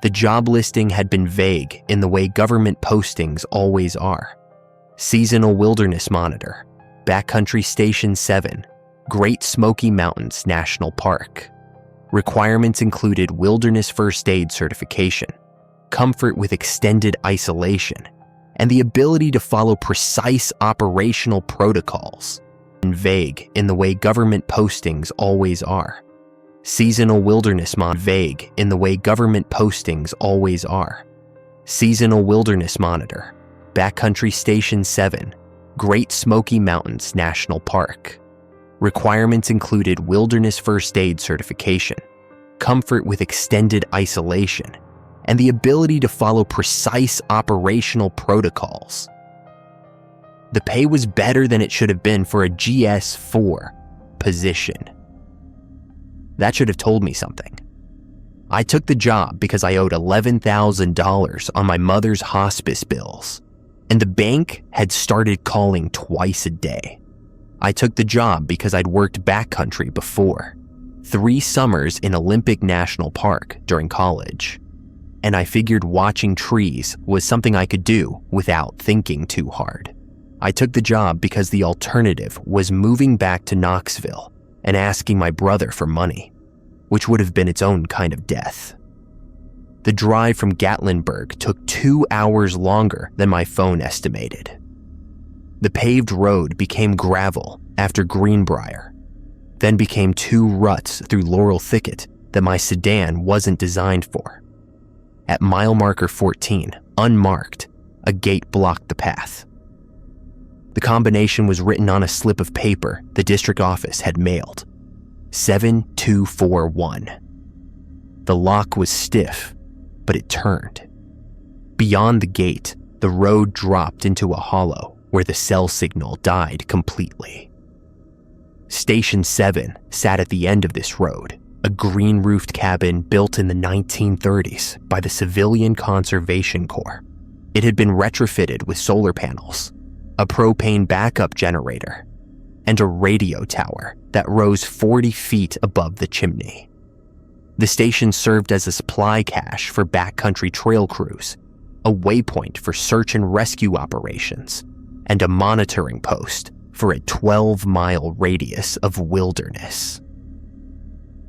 The job listing had been vague in the way government postings always are. Seasonal Wilderness Monitor, Backcountry Station 7, Great Smoky Mountains National Park. Requirements included wilderness first aid certification, comfort with extended isolation, and the ability to follow precise operational protocols. And vague in the way government postings always are. Seasonal Wilderness Monitor, vague in the way government postings always are. Seasonal Wilderness Monitor, Backcountry Station 7, Great Smoky Mountains National Park. Requirements included wilderness first aid certification, comfort with extended isolation, and the ability to follow precise operational protocols. The pay was better than it should have been for a GS4 position. That should have told me something. I took the job because I owed $11,000 on my mother's hospice bills, and the bank had started calling twice a day. I took the job because I'd worked backcountry before, 3 summers in Olympic National Park during college, and I figured watching trees was something I could do without thinking too hard. I took the job because the alternative was moving back to Knoxville and asking my brother for money, which would have been its own kind of death. The drive from Gatlinburg took 2 hours longer than my phone estimated. The paved road became gravel after Greenbrier, then became 2 ruts through Laurel Thicket that my sedan wasn't designed for. At mile marker 14, unmarked, a gate blocked the path. The combination was written on a slip of paper the district office had mailed. 7241. The lock was stiff, but it turned. Beyond the gate, the road dropped into a hollow where the cell signal died completely. Station 7 sat at the end of this road, a green-roofed cabin built in the 1930s by the Civilian Conservation Corps. It had been retrofitted with solar panels, a propane backup generator, and a radio tower that rose 40 feet above the chimney. The station served as a supply cache for backcountry trail crews, a waypoint for search and rescue operations, and a monitoring post for a 12-mile radius of wilderness.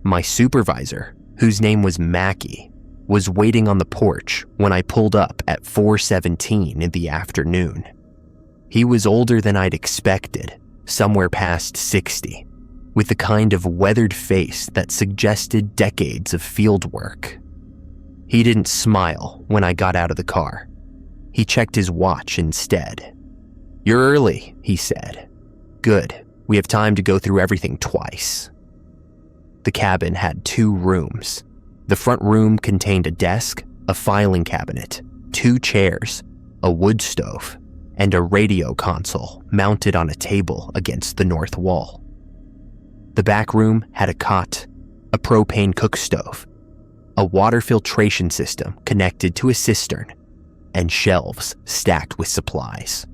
My supervisor, whose name was Mackie, was waiting on the porch when I pulled up at 4:17 in the afternoon. He was older than I'd expected, somewhere past 60, with the kind of weathered face that suggested decades of field work. He didn't smile when I got out of the car. He checked his watch instead. "You're early," he said. "Good, we have time to go through everything twice." The cabin had 2 rooms. The front room contained a desk, a filing cabinet, 2 chairs, a wood stove, and a radio console mounted on a table against the north wall. The back room had a cot, a propane cook stove, a water filtration system connected to a cistern, and shelves stacked with supplies.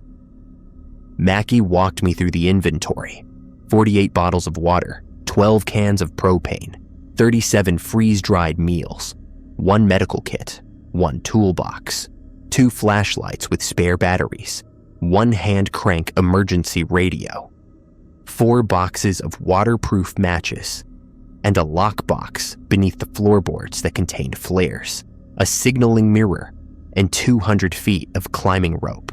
Mackie walked me through the inventory: 48 bottles of water, 12 cans of propane, 37 freeze-dried meals, 1 medical kit, 1 toolbox, 2 flashlights with spare batteries, 1 hand-crank emergency radio, 4 boxes of waterproof matches, and a lockbox beneath the floorboards that contained flares, a signaling mirror, and 200 feet of climbing rope.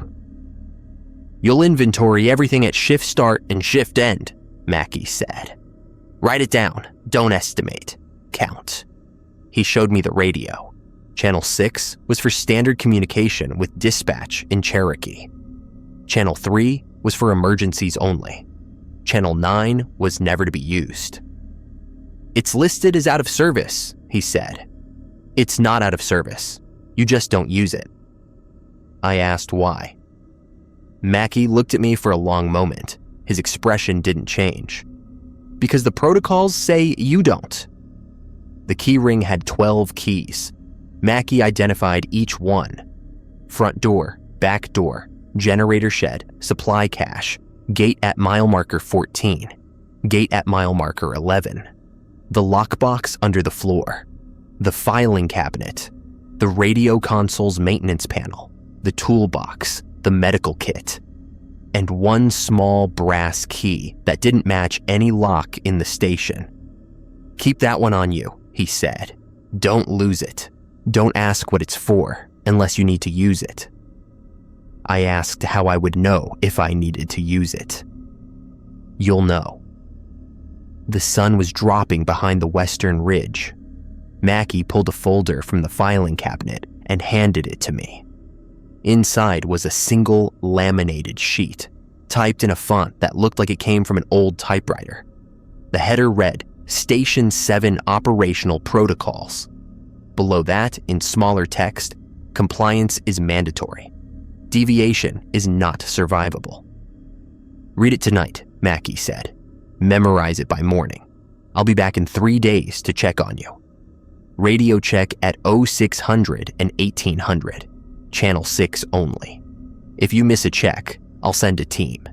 "You'll inventory everything at shift start and shift end," Mackie said. "Write it down, don't estimate, count." He showed me the radio. Channel 6 was for standard communication with dispatch in Cherokee. Channel 3 was for emergencies only. Channel 9 was never to be used. "It's listed as out of service," he said. "It's not out of service. You just don't use it." I asked why. Mackie looked at me for a long moment. His expression didn't change. "Because the protocols say you don't." The key ring had 12 keys. Mackie identified each one: front door, back door, generator shed, supply cache, gate at mile marker 14, gate at mile marker 11, the lockbox under the floor, the filing cabinet, the radio console's maintenance panel, the toolbox, the medical kit, and one small brass key that didn't match any lock in the station. "Keep that one on you," he said. "Don't lose it. Don't ask what it's for unless you need to use it." I asked how I would know if I needed to use it. "You'll know." The sun was dropping behind the western ridge. Mackie pulled a folder from the filing cabinet and handed it to me. Inside was a single laminated sheet, typed in a font that looked like it came from an old typewriter. The header read, "Station 7 Operational Protocols." Below that, in smaller text, "Compliance is mandatory. Deviation is not survivable." "Read it tonight," Mackie said. "Memorize it by morning. I'll be back in 3 days to check on you. Radio check at 0600 and 1800, channel 6 only. If you miss a check, I'll send a team.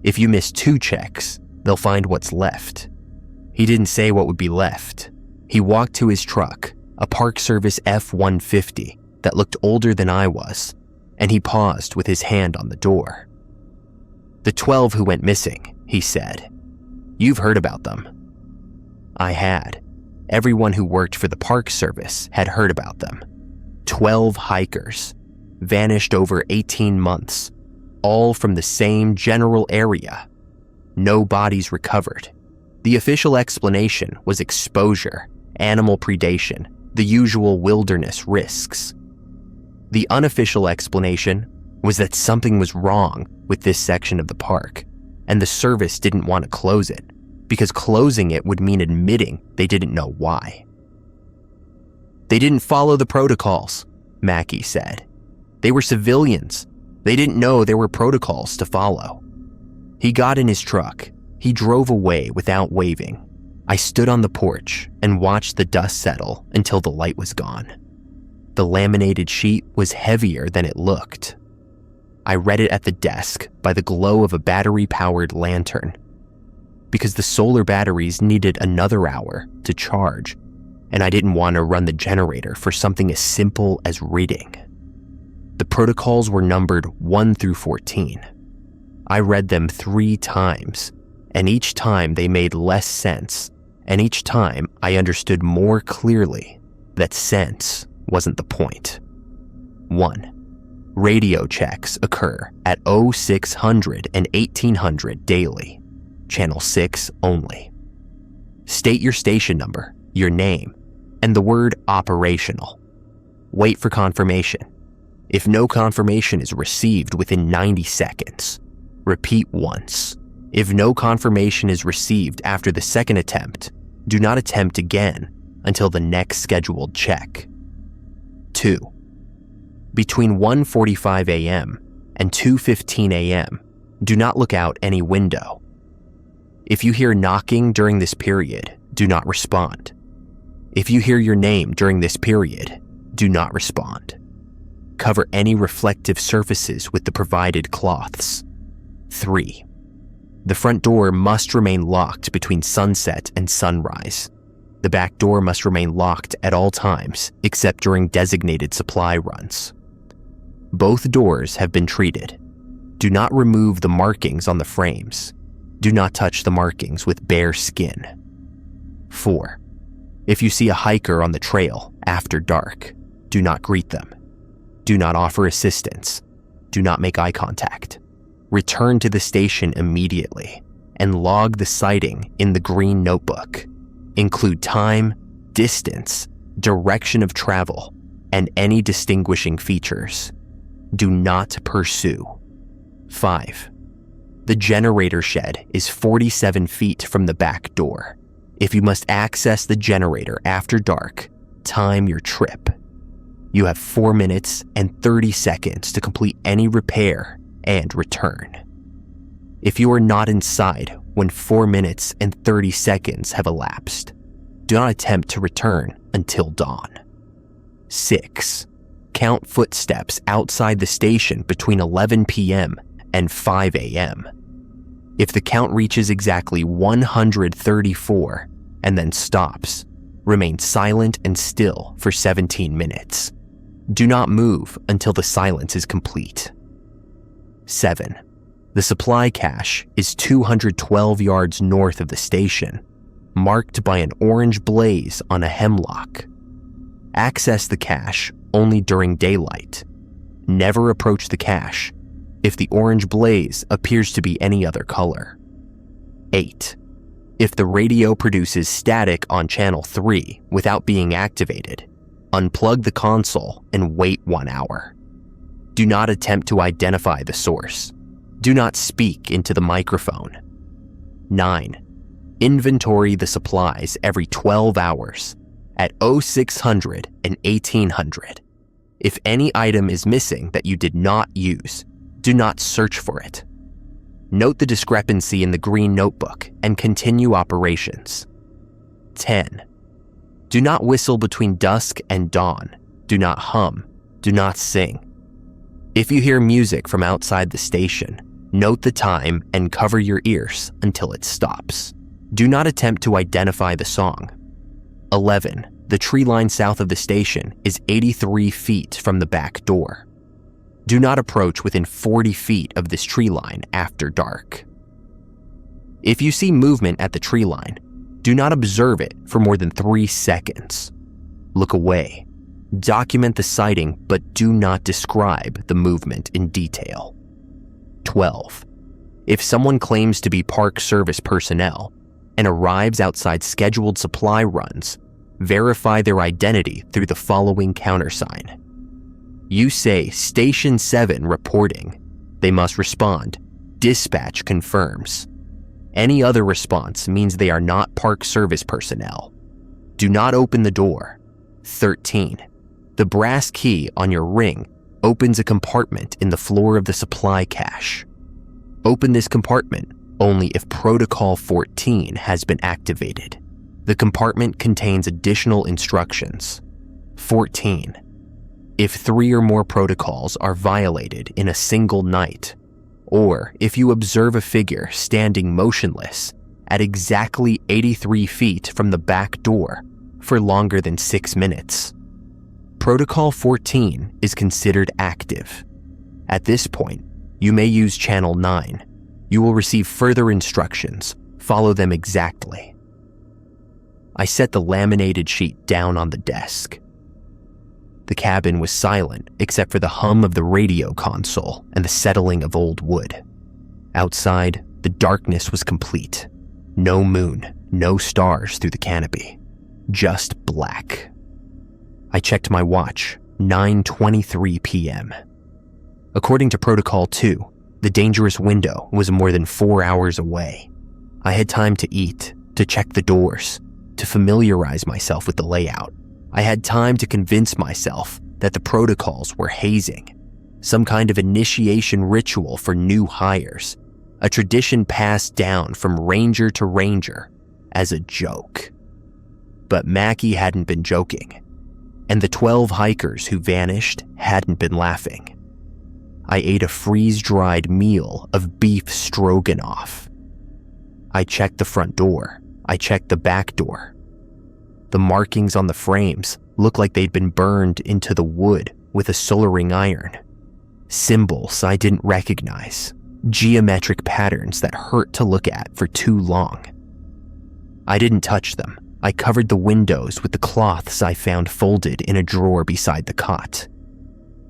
If you miss 2 checks, they'll find what's left." He didn't say what would be left. He walked to his truck, a Park Service F-150 that looked older than I was, and he paused with his hand on the door. "The 12 who went missing," he said. "You've heard about them." I had. Everyone who worked for the Park Service had heard about them. 12 hikers, vanished over 18 months, all from the same general area. No bodies recovered. The official explanation was exposure, animal predation, the usual wilderness risks. The unofficial explanation was that something was wrong with this section of the park, and the service didn't want to close it, because closing it would mean admitting they didn't know why. "They didn't follow the protocols," Mackie said. "They were civilians. They didn't know there were protocols to follow." He got in his truck. He drove away without waving. I stood on the porch and watched the dust settle until the light was gone. The laminated sheet was heavier than it looked. I read it at the desk by the glow of a battery-powered lantern, because the solar batteries needed another hour to charge, and I didn't want to run the generator for something as simple as reading. The protocols were numbered 1 through 14. I read them 3 times, and each time they made less sense, and each time I understood more clearly that sense wasn't the point. 1. Radio checks occur at 0600 and 1800 daily, channel 6 only. State your station number, your name, and the word operational. Wait for confirmation. If no confirmation is received within 90 seconds, repeat once. If no confirmation is received after the second attempt, do not attempt again until the next scheduled check. 2. Between 1:45 a.m. and 2:15 a.m., do not look out any window. If you hear knocking during this period, do not respond. If you hear your name during this period, do not respond. Cover any reflective surfaces with the provided cloths. 3. The front door must remain locked between sunset and sunrise. The back door must remain locked at all times except during designated supply runs. Both doors have been treated. Do not remove the markings on the frames. Do not touch the markings with bare skin. 4. If you see a hiker on the trail after dark, do not greet them. Do not offer assistance. Do not make eye contact. Return to the station immediately and log the sighting in the green notebook. Include time, distance, direction of travel, and any distinguishing features. Do not pursue. 5. The generator shed is 47 feet from the back door. If you must access the generator after dark, time your trip. You have 4 minutes and 30 seconds to complete any repair and return. If you are not inside when 4 minutes and 30 seconds have elapsed, do not attempt to return until dawn. 6. Count footsteps outside the station between 11 p.m. and 5 a.m. If the count reaches exactly 134 and then stops, remain silent and still for 17 minutes. Do not move until the silence is complete. 7. The supply cache is 212 yards north of the station, marked by an orange blaze on a hemlock. Access the cache only during daylight. Never approach the cache if the orange blaze appears to be any other color. 8. If the radio produces static on channel 3 without being activated, unplug the console and wait 1 hour. Do not attempt to identify the source. Do not speak into the microphone. 9. Inventory the supplies every 12 hours at 0600 and 1800. If any item is missing that you did not use, do not search for it. Note the discrepancy in the green notebook and continue operations. 10. Do not whistle between dusk and dawn. Do not hum. Do not sing. If you hear music from outside the station, note the time and cover your ears until it stops. Do not attempt to identify the song. 11. The tree line south of the station is 83 feet from the back door. Do not approach within 40 feet of this tree line after dark. If you see movement at the tree line, do not observe it for more than 3 seconds. Look away. Document the sighting, but do not describe the movement in detail. 12. If someone claims to be Park Service personnel and arrives outside scheduled supply runs, verify their identity through the following countersign. You say Station 7 reporting. They must respond, dispatch confirms. Any other response means they are not Park Service personnel. Do not open the door. 13. The brass key on your ring opens a compartment in the floor of the supply cache. Open this compartment only if Protocol 14 has been activated. The compartment contains additional instructions. 14. If 3 or more protocols are violated in a single night, or if you observe a figure standing motionless at exactly 83 feet from the back door for longer than 6 minutes, Protocol 14 is considered active. At this point, you may use Channel 9. You will receive further instructions. Follow them exactly. I set the laminated sheet down on the desk. The cabin was silent except for the hum of the radio console and the settling of old wood. Outside, the darkness was complete. No moon, no stars through the canopy. Just black. I checked my watch, 9:23 p.m. According to Protocol 2, the dangerous window was more than 4 hours away. I had time to eat, to check the doors, to familiarize myself with the layout. I had time to convince myself that the protocols were hazing, some kind of initiation ritual for new hires, a tradition passed down from ranger to ranger as a joke. But Mackie hadn't been joking, and the 12 hikers who vanished hadn't been laughing. I ate a freeze-dried meal of beef stroganoff. I checked the front door. I checked the back door. The markings on the frames looked like they'd been burned into the wood with a soldering iron. Symbols I didn't recognize. Geometric patterns that hurt to look at for too long. I didn't touch them. I covered the windows with the cloths I found folded in a drawer beside the cot.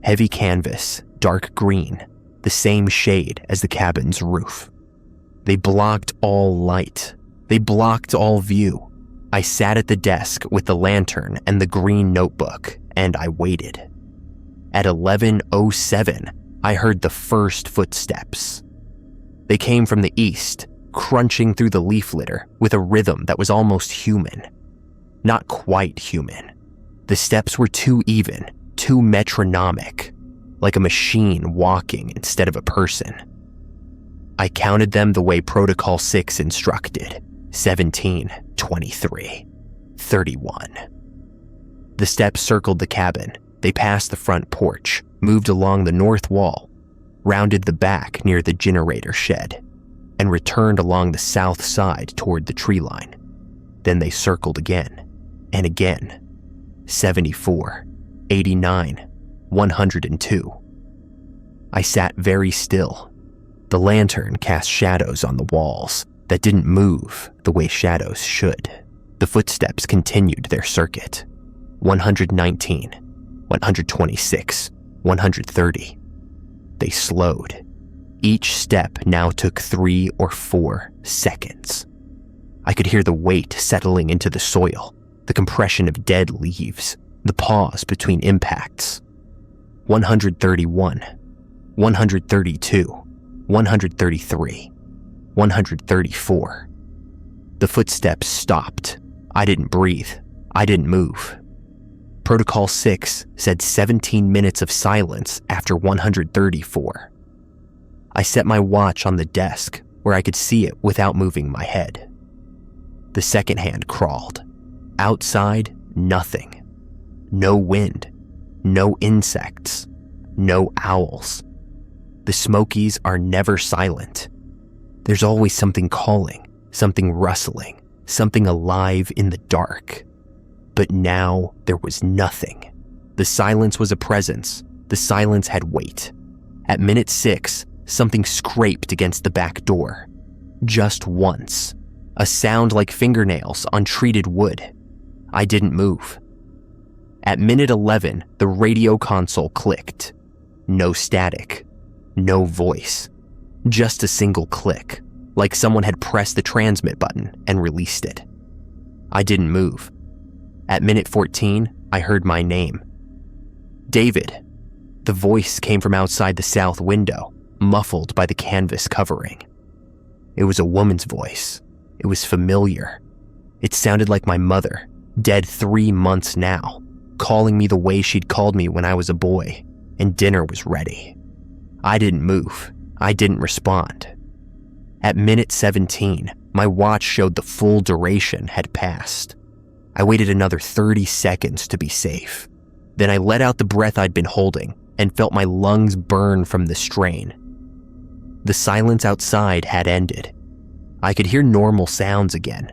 Heavy canvas, dark green, the same shade as the cabin's roof. They blocked all light. They blocked all view. I sat at the desk with the lantern and the green notebook, and I waited. At 11:07, I heard the first footsteps. They came from the east, crunching through the leaf litter with a rhythm that was almost human. Not quite human. The steps were too even, too metronomic, like a machine walking instead of a person. I counted them the way Protocol 6 instructed. 17, 23, 31. The steps circled the cabin. They passed the front porch, moved along the north wall, rounded the back near the generator shed, and returned along the south side toward the tree line. Then they circled again, and again. 74, 89, 102. I sat very still. The lantern cast shadows on the walls that didn't move the way shadows should. The footsteps continued their circuit. 119, 126, 130. They slowed. Each step now took 3 or 4 seconds. I could hear the weight settling into the soil, the compression of dead leaves, the pause between impacts. 131, 132, 133, 134. The footsteps stopped. I didn't breathe. I didn't move. Protocol 6 said 17 minutes of silence after 134. I set my watch on the desk where I could see it without moving my head. The second hand crawled. Outside, nothing. No wind. No insects. No owls. The Smokies are never silent. There's always something calling, something rustling, something alive in the dark. But now there was nothing. The silence was a presence. The silence had weight. At minute 6, something scraped against the back door. Just once. A sound like fingernails on treated wood. I didn't move. At minute 11, the radio console clicked. No static. No voice. Just a single click, like someone had pressed the transmit button and released it. I didn't move. At minute 14, I heard my name. David. The voice came from outside the south window, muffled by the canvas covering. It was a woman's voice. It was familiar. It sounded like my mother, dead 3 months now, calling me the way she'd called me when I was a boy, and dinner was ready. I didn't move. I didn't respond. At minute 17, my watch showed the full duration had passed. I waited another 30 seconds to be safe. Then I let out the breath I'd been holding and felt my lungs burn from the strain. The silence outside had ended. I could hear normal sounds again.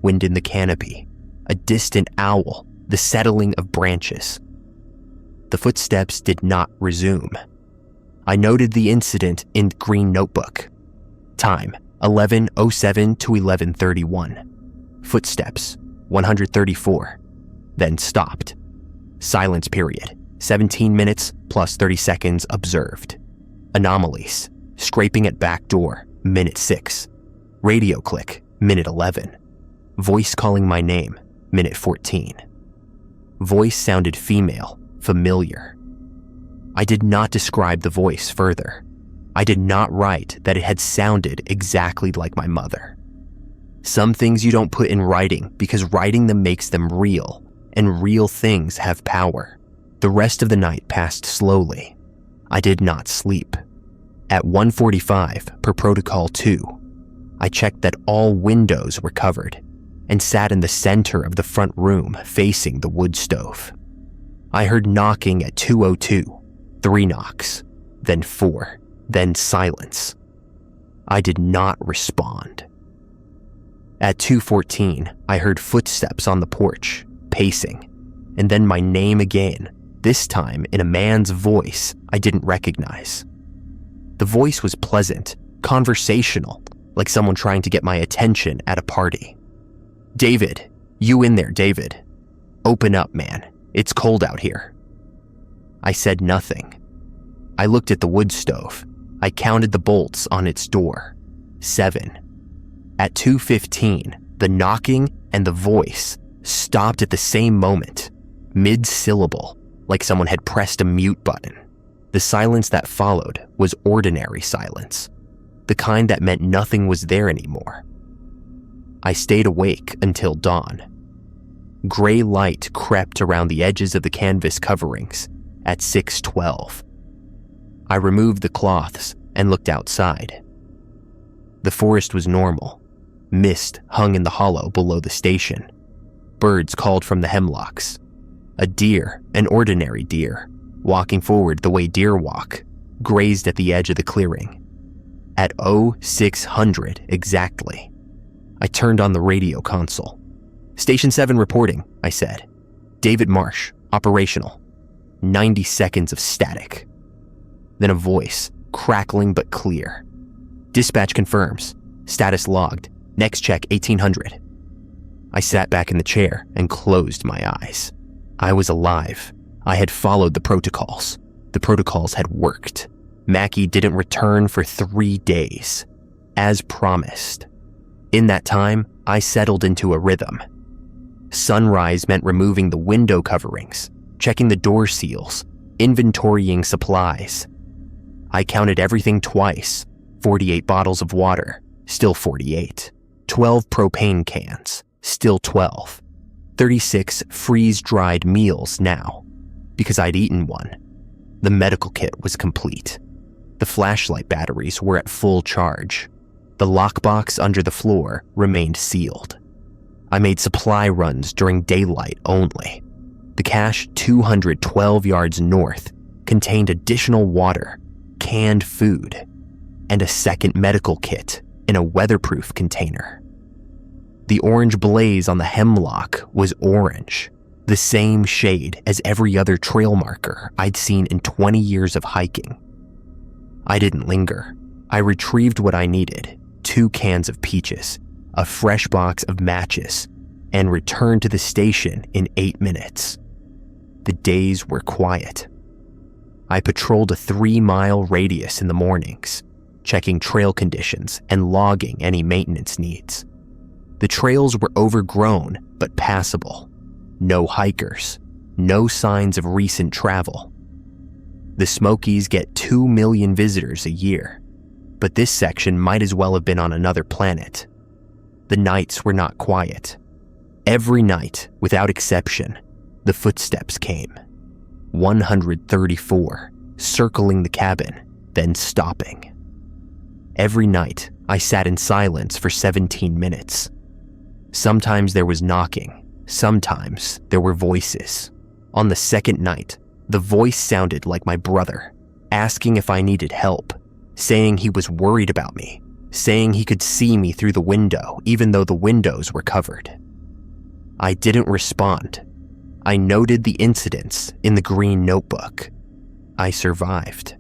Wind in the canopy, a distant owl, the settling of branches. The footsteps did not resume. I noted the incident in the green notebook. Time, 11:07 to 11:31. Footsteps, 134. Then stopped. Silence period, 17 minutes plus 30 seconds observed. Anomalies, scraping at back door, minute 6. Radio click, minute 11. Voice calling my name, minute 14. Voice sounded female, familiar. I did not describe the voice further. I did not write that it had sounded exactly like my mother. Some things you don't put in writing because writing them makes them real, and real things have power. The rest of the night passed slowly. I did not sleep. At 1:45 per protocol 2, I checked that all windows were covered and sat in the center of the front room facing the wood stove. I heard knocking at 2:02, 3 knocks, then 4, then silence. I did not respond. At 2:14, I heard footsteps on the porch, pacing, and then my name again, this time in a man's voice I didn't recognize. The voice was pleasant, conversational, like someone trying to get my attention at a party. David, you in there, David. Open up, man. It's cold out here. I said nothing. I looked at the wood stove. I counted the bolts on its door. 7. At 2:15, the knocking and the voice stopped at the same moment, mid-syllable, like someone had pressed a mute button. The silence that followed was ordinary silence, the kind that meant nothing was there anymore. I stayed awake until dawn. Gray light crept around the edges of the canvas coverings at 6:12. I removed the cloths and looked outside. The forest was normal. Mist hung in the hollow below the station. Birds called from the hemlocks. A deer, an ordinary deer, walking forward the way deer walk, grazed at the edge of the clearing. At 0600 exactly, I turned on the radio console. Station 7 reporting, I said. David Marsh, operational. 90 seconds of static. Then a voice, crackling but clear. "Dispatch confirms. Status logged. Next check 1800. I sat back in the chair and closed my eyes. I was alive. I had followed the protocols. The protocols had worked. Mackie didn't return for 3 days, as promised. In that time, I settled into a rhythm. Sunrise meant removing the window coverings, checking the door seals, inventorying supplies. I counted everything twice. 48 bottles of water, still 48. 12 propane cans, still 12. 36 freeze-dried meals now, because I'd eaten one. The medical kit was complete. The flashlight batteries were at full charge. The lockbox under the floor remained sealed. I made supply runs during daylight only. The cache 212 yards north contained additional water, canned food, and a second medical kit in a weatherproof container. The orange blaze on the hemlock was orange, the same shade as every other trail marker I'd seen in 20 years of hiking. I didn't linger. I retrieved what I needed, 2 cans of peaches, a fresh box of matches, and returned to the station in 8 minutes. The days were quiet. I patrolled a 3-mile radius in the mornings, checking trail conditions and logging any maintenance needs. The trails were overgrown but passable. No hikers, no signs of recent travel. The Smokies get 2 million visitors a year, but this section might as well have been on another planet. The nights were not quiet. Every night, without exception, the footsteps came. 134, circling the cabin, then stopping. Every night, I sat in silence for 17 minutes. Sometimes there was knocking. Sometimes there were voices. On the second night, the voice sounded like my brother, asking if I needed help, saying he was worried about me, saying he could see me through the window even though the windows were covered. I didn't respond. I noted the incidents in the green notebook. I survived.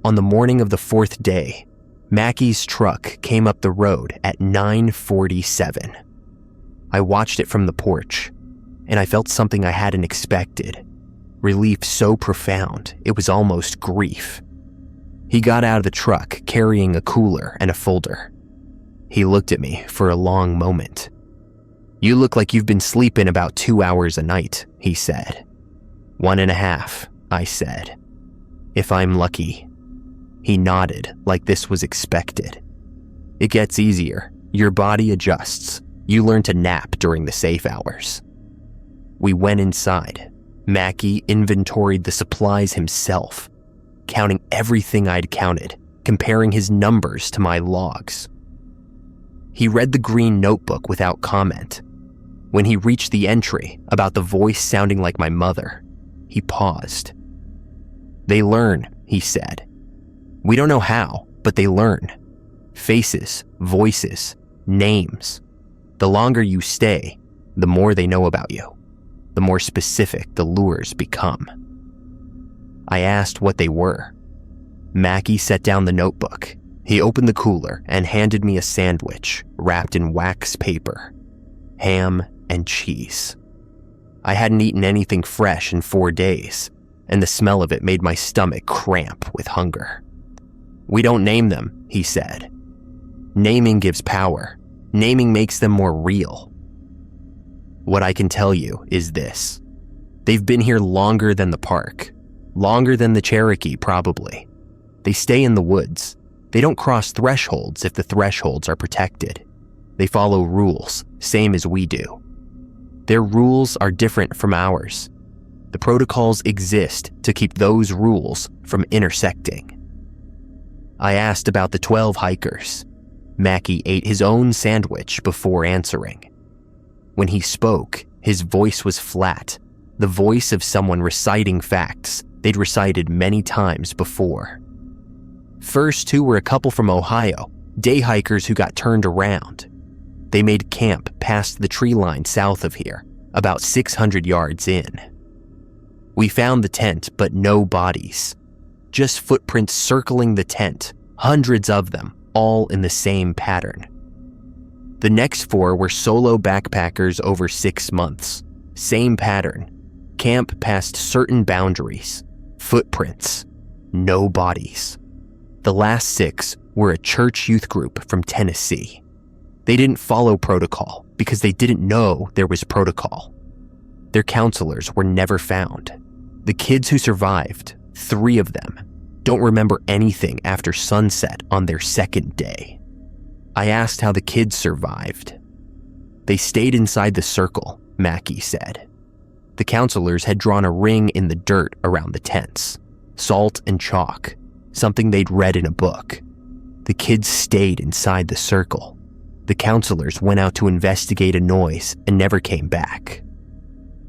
On the morning of the 4th day, Mackie's truck came up the road at 9:47. I watched it from the porch, and I felt something I hadn't expected. Relief so profound, it was almost grief. He got out of the truck carrying a cooler and a folder. He looked at me for a long moment. "You look like you've been sleeping about 2 hours a night," he said. 1.5, I said. "If I'm lucky." He nodded like this was expected. "It gets easier. Your body adjusts. You learn to nap during the safe hours." We went inside. Mackie inventoried the supplies himself, counting everything I'd counted, comparing his numbers to my logs. He read the green notebook without comment. When he reached the entry about the voice sounding like my mother, he paused. "They learn," he said. "We don't know how, but they learn. Faces, voices, names. The longer you stay, the more they know about you. The more specific the lures become." I asked what they were. Mackie set down the notebook. He opened the cooler and handed me a sandwich wrapped in wax paper, ham and cheese. I hadn't eaten anything fresh in 4 days, and the smell of it made my stomach cramp with hunger. "We don't name them," he said. "Naming gives power. Naming makes them more real. What I can tell you is this. They've been here longer than the park. Longer than the Cherokee, probably. They stay in the woods. They don't cross thresholds if the thresholds are protected. They follow rules, same as we do. Their rules are different from ours. The protocols exist to keep those rules from intersecting." I asked about the 12 hikers. Mackie ate his own sandwich before answering. When he spoke, his voice was flat, the voice of someone reciting facts they'd recited many times before. First 2 were a couple from Ohio, day hikers who got turned around. They made camp past the tree line south of here, about 600 yards in. We found the tent, but no bodies. Just footprints circling the tent, hundreds of them, all in the same pattern. The next 4 were solo backpackers over 6 months. Same pattern. Camp past certain boundaries. Footprints. No bodies. The last 6 were a church youth group from Tennessee. They didn't follow protocol because they didn't know there was protocol. Their counselors were never found. The kids who survived, 3 of them, don't remember anything after sunset on their second day. I asked how the kids survived. They stayed inside the circle, Mackie said. The counselors had drawn a ring in the dirt around the tents, salt and chalk, something they'd read in a book. The kids stayed inside the circle. The counselors went out to investigate a noise and never came back.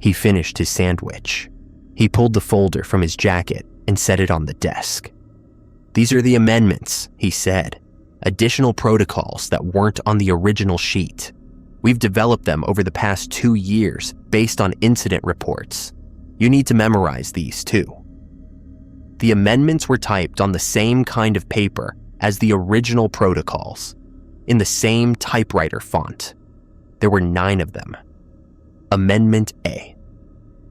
He finished his sandwich. He pulled the folder from his jacket and set it on the desk. "These are the amendments," he said. "Additional protocols that weren't on the original sheet. We've developed them over the past 2 years based on incident reports. You need to memorize these too." The amendments were typed on the same kind of paper as the original protocols, in the same typewriter font. There were 9 of them. Amendment A.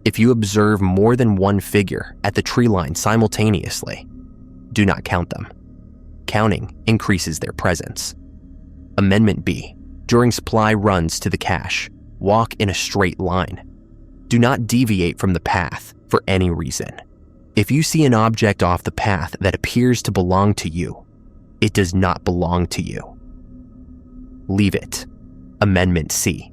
If you observe more than one figure at the tree line simultaneously, do not count them. Counting increases their presence. Amendment B. During supply runs to the cache, walk in a straight line. Do not deviate from the path for any reason. If you see an object off the path that appears to belong to you, it does not belong to you. Leave it. Amendment C.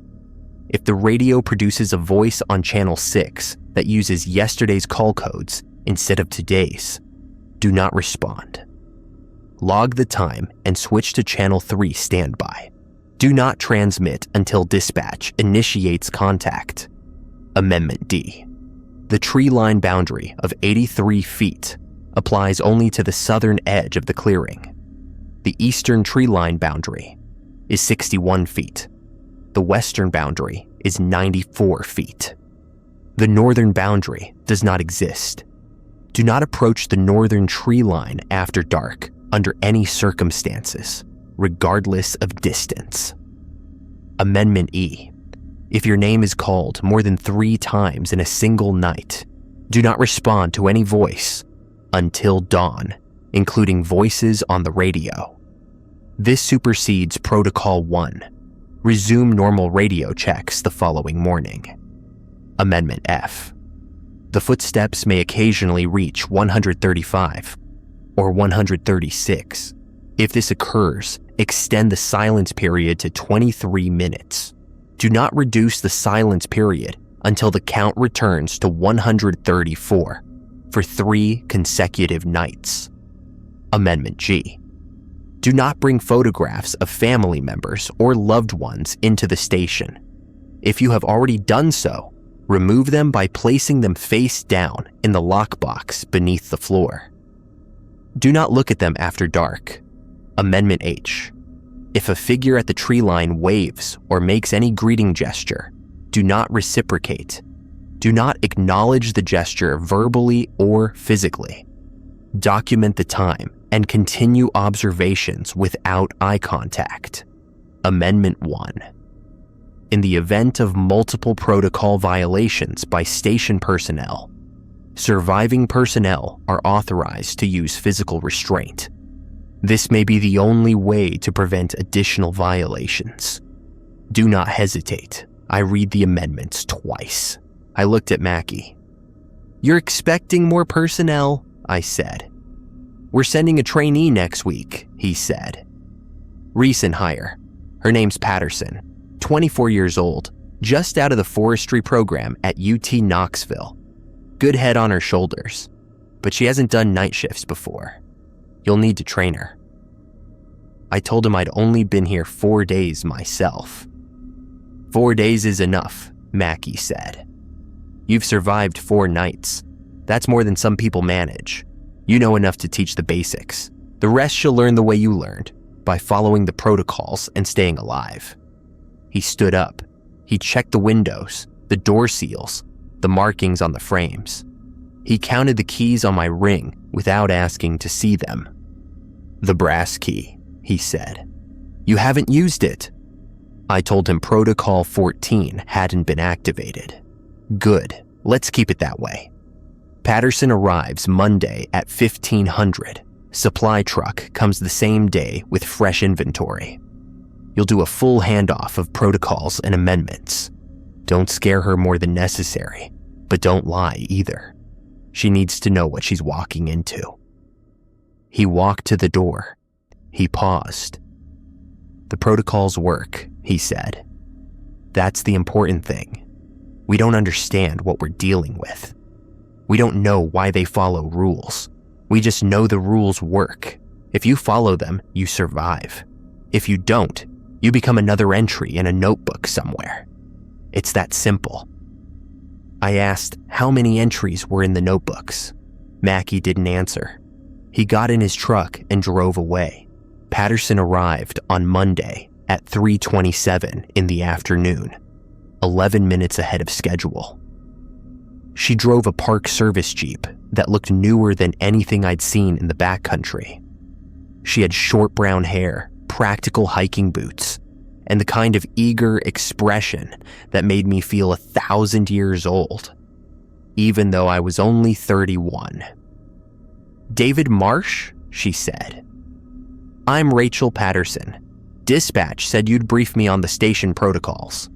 If the radio produces a voice on channel 6 that uses yesterday's call codes instead of today's, do not respond. Log the time and switch to channel 3 standby. Do not transmit until dispatch initiates contact. Amendment D. The tree line boundary of 83 feet applies only to the southern edge of the clearing. The eastern tree line boundary is 61 feet. The western boundary is 94 feet. The northern boundary does not exist. Do not approach the northern tree line after dark under any circumstances, regardless of distance. Amendment E. If your name is called more than 3 times in a single night, do not respond to any voice until dawn, including voices on the radio. This supersedes Protocol 1. Resume normal radio checks the following morning. Amendment F. The footsteps may occasionally reach 135 or 136. If this occurs, extend the silence period to 23 minutes. Do not reduce the silence period until the count returns to 134 for 3 consecutive nights. Amendment G. Do not bring photographs of family members or loved ones into the station. If you have already done so, remove them by placing them face down in the lockbox beneath the floor. Do not look at them after dark. Amendment H. If a figure at the tree line waves or makes any greeting gesture, do not reciprocate. Do not acknowledge the gesture verbally or physically. Document the time and continue observations without eye contact. Amendment 1. In the event of multiple protocol violations by station personnel, surviving personnel are authorized to use physical restraint. This may be the only way to prevent additional violations. Do not hesitate. I read the amendments twice. I looked at Mackie. "You're expecting more personnel?" I said. "We're sending a trainee next week," he said. "Recent hire. Her name's Patterson, 24 years old, just out of the forestry program at UT Knoxville. Good head on her shoulders, but she hasn't done night shifts before. You'll need to train her." I told him I'd only been here 4 days myself. "4 days is enough," Mackie said. "You've survived 4 nights. That's more than some people manage. You know enough to teach the basics. The rest she'll learn the way you learned, by following the protocols and staying alive." He stood up. He checked the windows, the door seals, the markings on the frames. He counted the keys on my ring without asking to see them. "The brass key," he said. "You haven't used it." I told him Protocol 14 hadn't been activated. "Good, let's keep it that way." Patterson arrives Monday at 1500. Supply truck comes the same day with fresh inventory. You'll do a full handoff of protocols and amendments. Don't scare her more than necessary, but don't lie either. She needs to know what she's walking into. He walked to the door. He paused. "The protocols work," he said. "That's the important thing. We don't understand what we're dealing with. We don't know why they follow rules. We just know the rules work. If you follow them, you survive. If you don't, you become another entry in a notebook somewhere. It's that simple." I asked how many entries were in the notebooks. Mackey didn't answer. He got in his truck and drove away. Patterson arrived on Monday at 3:27 in the afternoon, 11 minutes ahead of schedule. She drove a Park Service Jeep that looked newer than anything I'd seen in the backcountry. She had short brown hair, practical hiking boots, and the kind of eager expression that made me feel 1,000 years old, even though I was only 31. "David Marsh?" she said. "I'm Rachel Patterson. Dispatch said you'd brief me on the station protocols."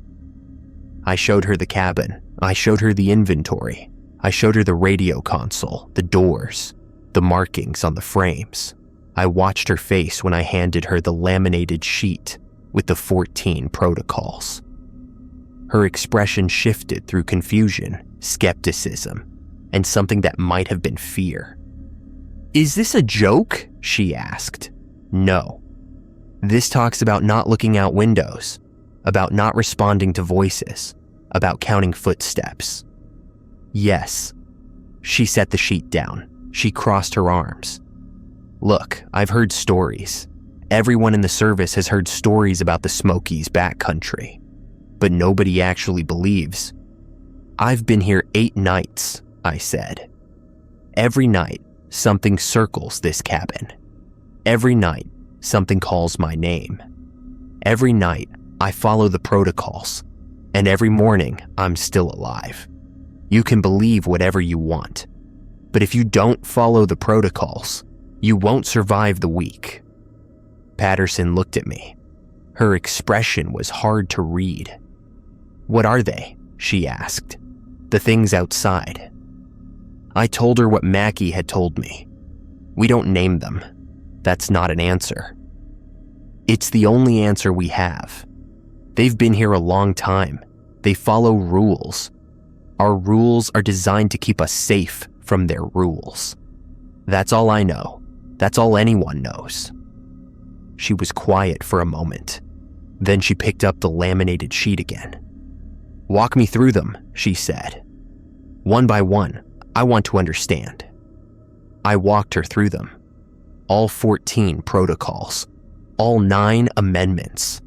I showed her the cabin. I showed her the inventory. I showed her the radio console, the doors, the markings on the frames. I watched her face when I handed her the laminated sheet with the 14 protocols. Her expression shifted through confusion, skepticism, and something that might have been fear. "Is this a joke?" she asked. "No. This talks about not looking out windows, about not responding to voices, about counting footsteps." "Yes." She set the sheet down. She crossed her arms. "Look, I've heard stories. Everyone in the service has heard stories about the Smokies backcountry, but nobody actually believes. I've been here 8 nights, I said. Every night, something circles this cabin. Every night, something calls my name. Every night, I follow the protocols, and every morning, I'm still alive. You can believe whatever you want, but if you don't follow the protocols, you won't survive the week." Patterson looked at me. Her expression was hard to read. "What are they?" she asked. "The things outside." I told her what Mackey had told me. "We don't name them. That's not an answer. It's the only answer we have. They've been here a long time. They follow rules. Our rules are designed to keep us safe from their rules. That's all I know. That's all anyone knows." She was quiet for a moment. Then she picked up the laminated sheet again. "Walk me through them," she said. "One by one, I want to understand." I walked her through them. All 14 protocols. All 9 amendments.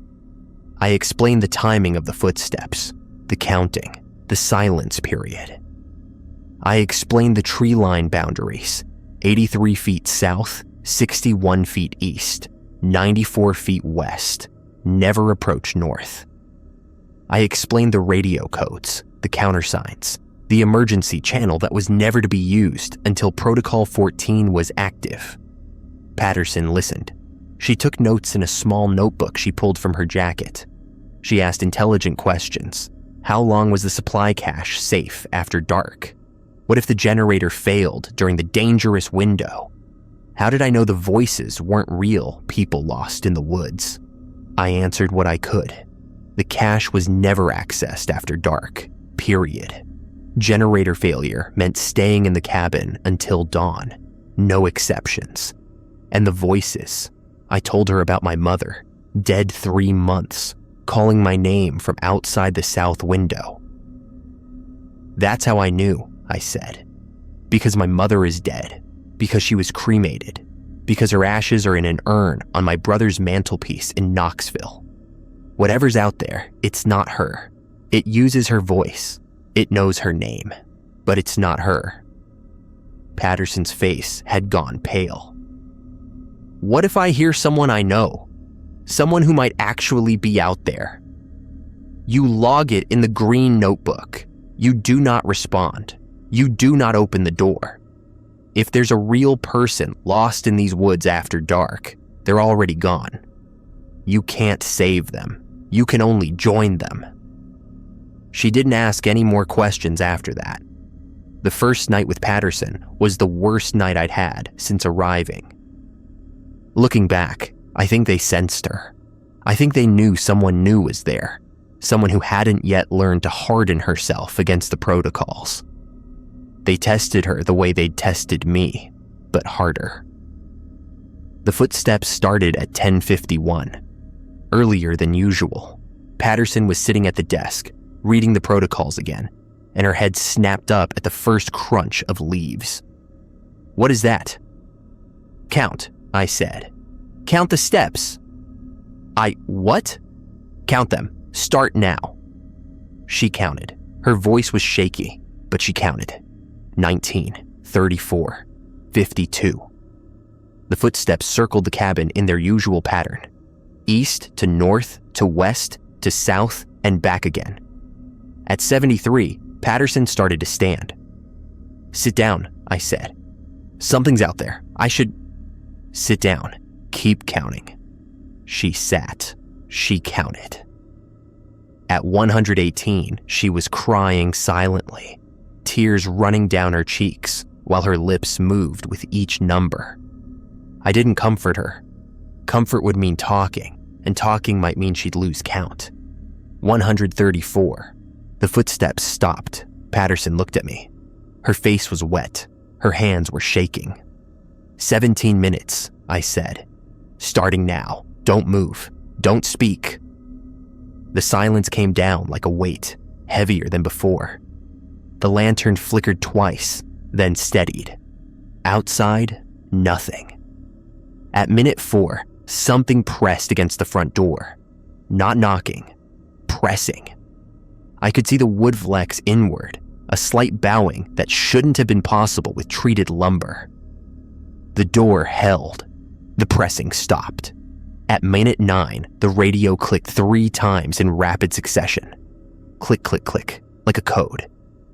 I explained the timing of the footsteps, the counting, the silence period. I explained the tree line boundaries, 83 feet south, 61 feet east, 94 feet west, never approach north. I explained the radio codes, the countersigns, the emergency channel that was never to be used until Protocol 14 was active. Patterson listened. She took notes in a small notebook she pulled from her jacket. She asked intelligent questions. How long was the supply cache safe after dark? What if the generator failed during the dangerous window? How did I know the voices weren't real people lost in the woods? I answered what I could. The cache was never accessed after dark, period. Generator failure meant staying in the cabin until dawn, no exceptions. And the voices, I told her about my mother, dead 3 months, calling my name from outside the south window. "That's how I knew," I said. "Because my mother is dead. Because she was cremated. Because her ashes are in an urn on my brother's mantelpiece in Knoxville. Whatever's out there, it's not her. It uses her voice. It knows her name. But it's not her." Patterson's face had gone pale. What if I hear someone I know? Someone who might actually be out there? You log it in the green notebook. You do not respond. You do not open the door. If there's a real person lost in these woods after dark, they're already gone. You can't save them. You can only join them. She didn't ask any more questions after that. The first night with Patterson was the worst night I'd had since arriving. Looking back, I think they sensed her. I think they knew someone new was there, someone who hadn't yet learned to harden herself against the protocols. They tested her the way they'd tested me, but harder. The footsteps started at 10:51. Earlier than usual, Patterson was sitting at the desk, reading the protocols again, and her head snapped up at the first crunch of leaves. What is that? Count, I said. Count the steps. What? Count them. Start now. She counted. Her voice was shaky, but she counted. 19, 34, 52. The footsteps circled the cabin in their usual pattern. East to north to west to south and back again. At 73, Patterson started to stand. Sit down, I said. Something's out there. I should... Sit down. Keep counting. She sat. She counted. At 118, she was crying silently, tears running down her cheeks while her lips moved with each number. I didn't comfort her. Comfort would mean talking, and talking might mean she'd lose count. 134. The footsteps stopped. Patterson looked at me. Her face was wet. Her hands were shaking. 17 minutes, I said. Starting now. Don't move. Don't speak. The silence came down like a weight, heavier than before. The lantern flickered twice, then steadied. Outside, nothing. At minute 4, something pressed against the front door. Not knocking, pressing. I could see the wood flex inward, a slight bowing that shouldn't have been possible with treated lumber. The door held. The pressing stopped. At minute 9, the radio clicked 3 times in rapid succession. Click, click, click, like a code,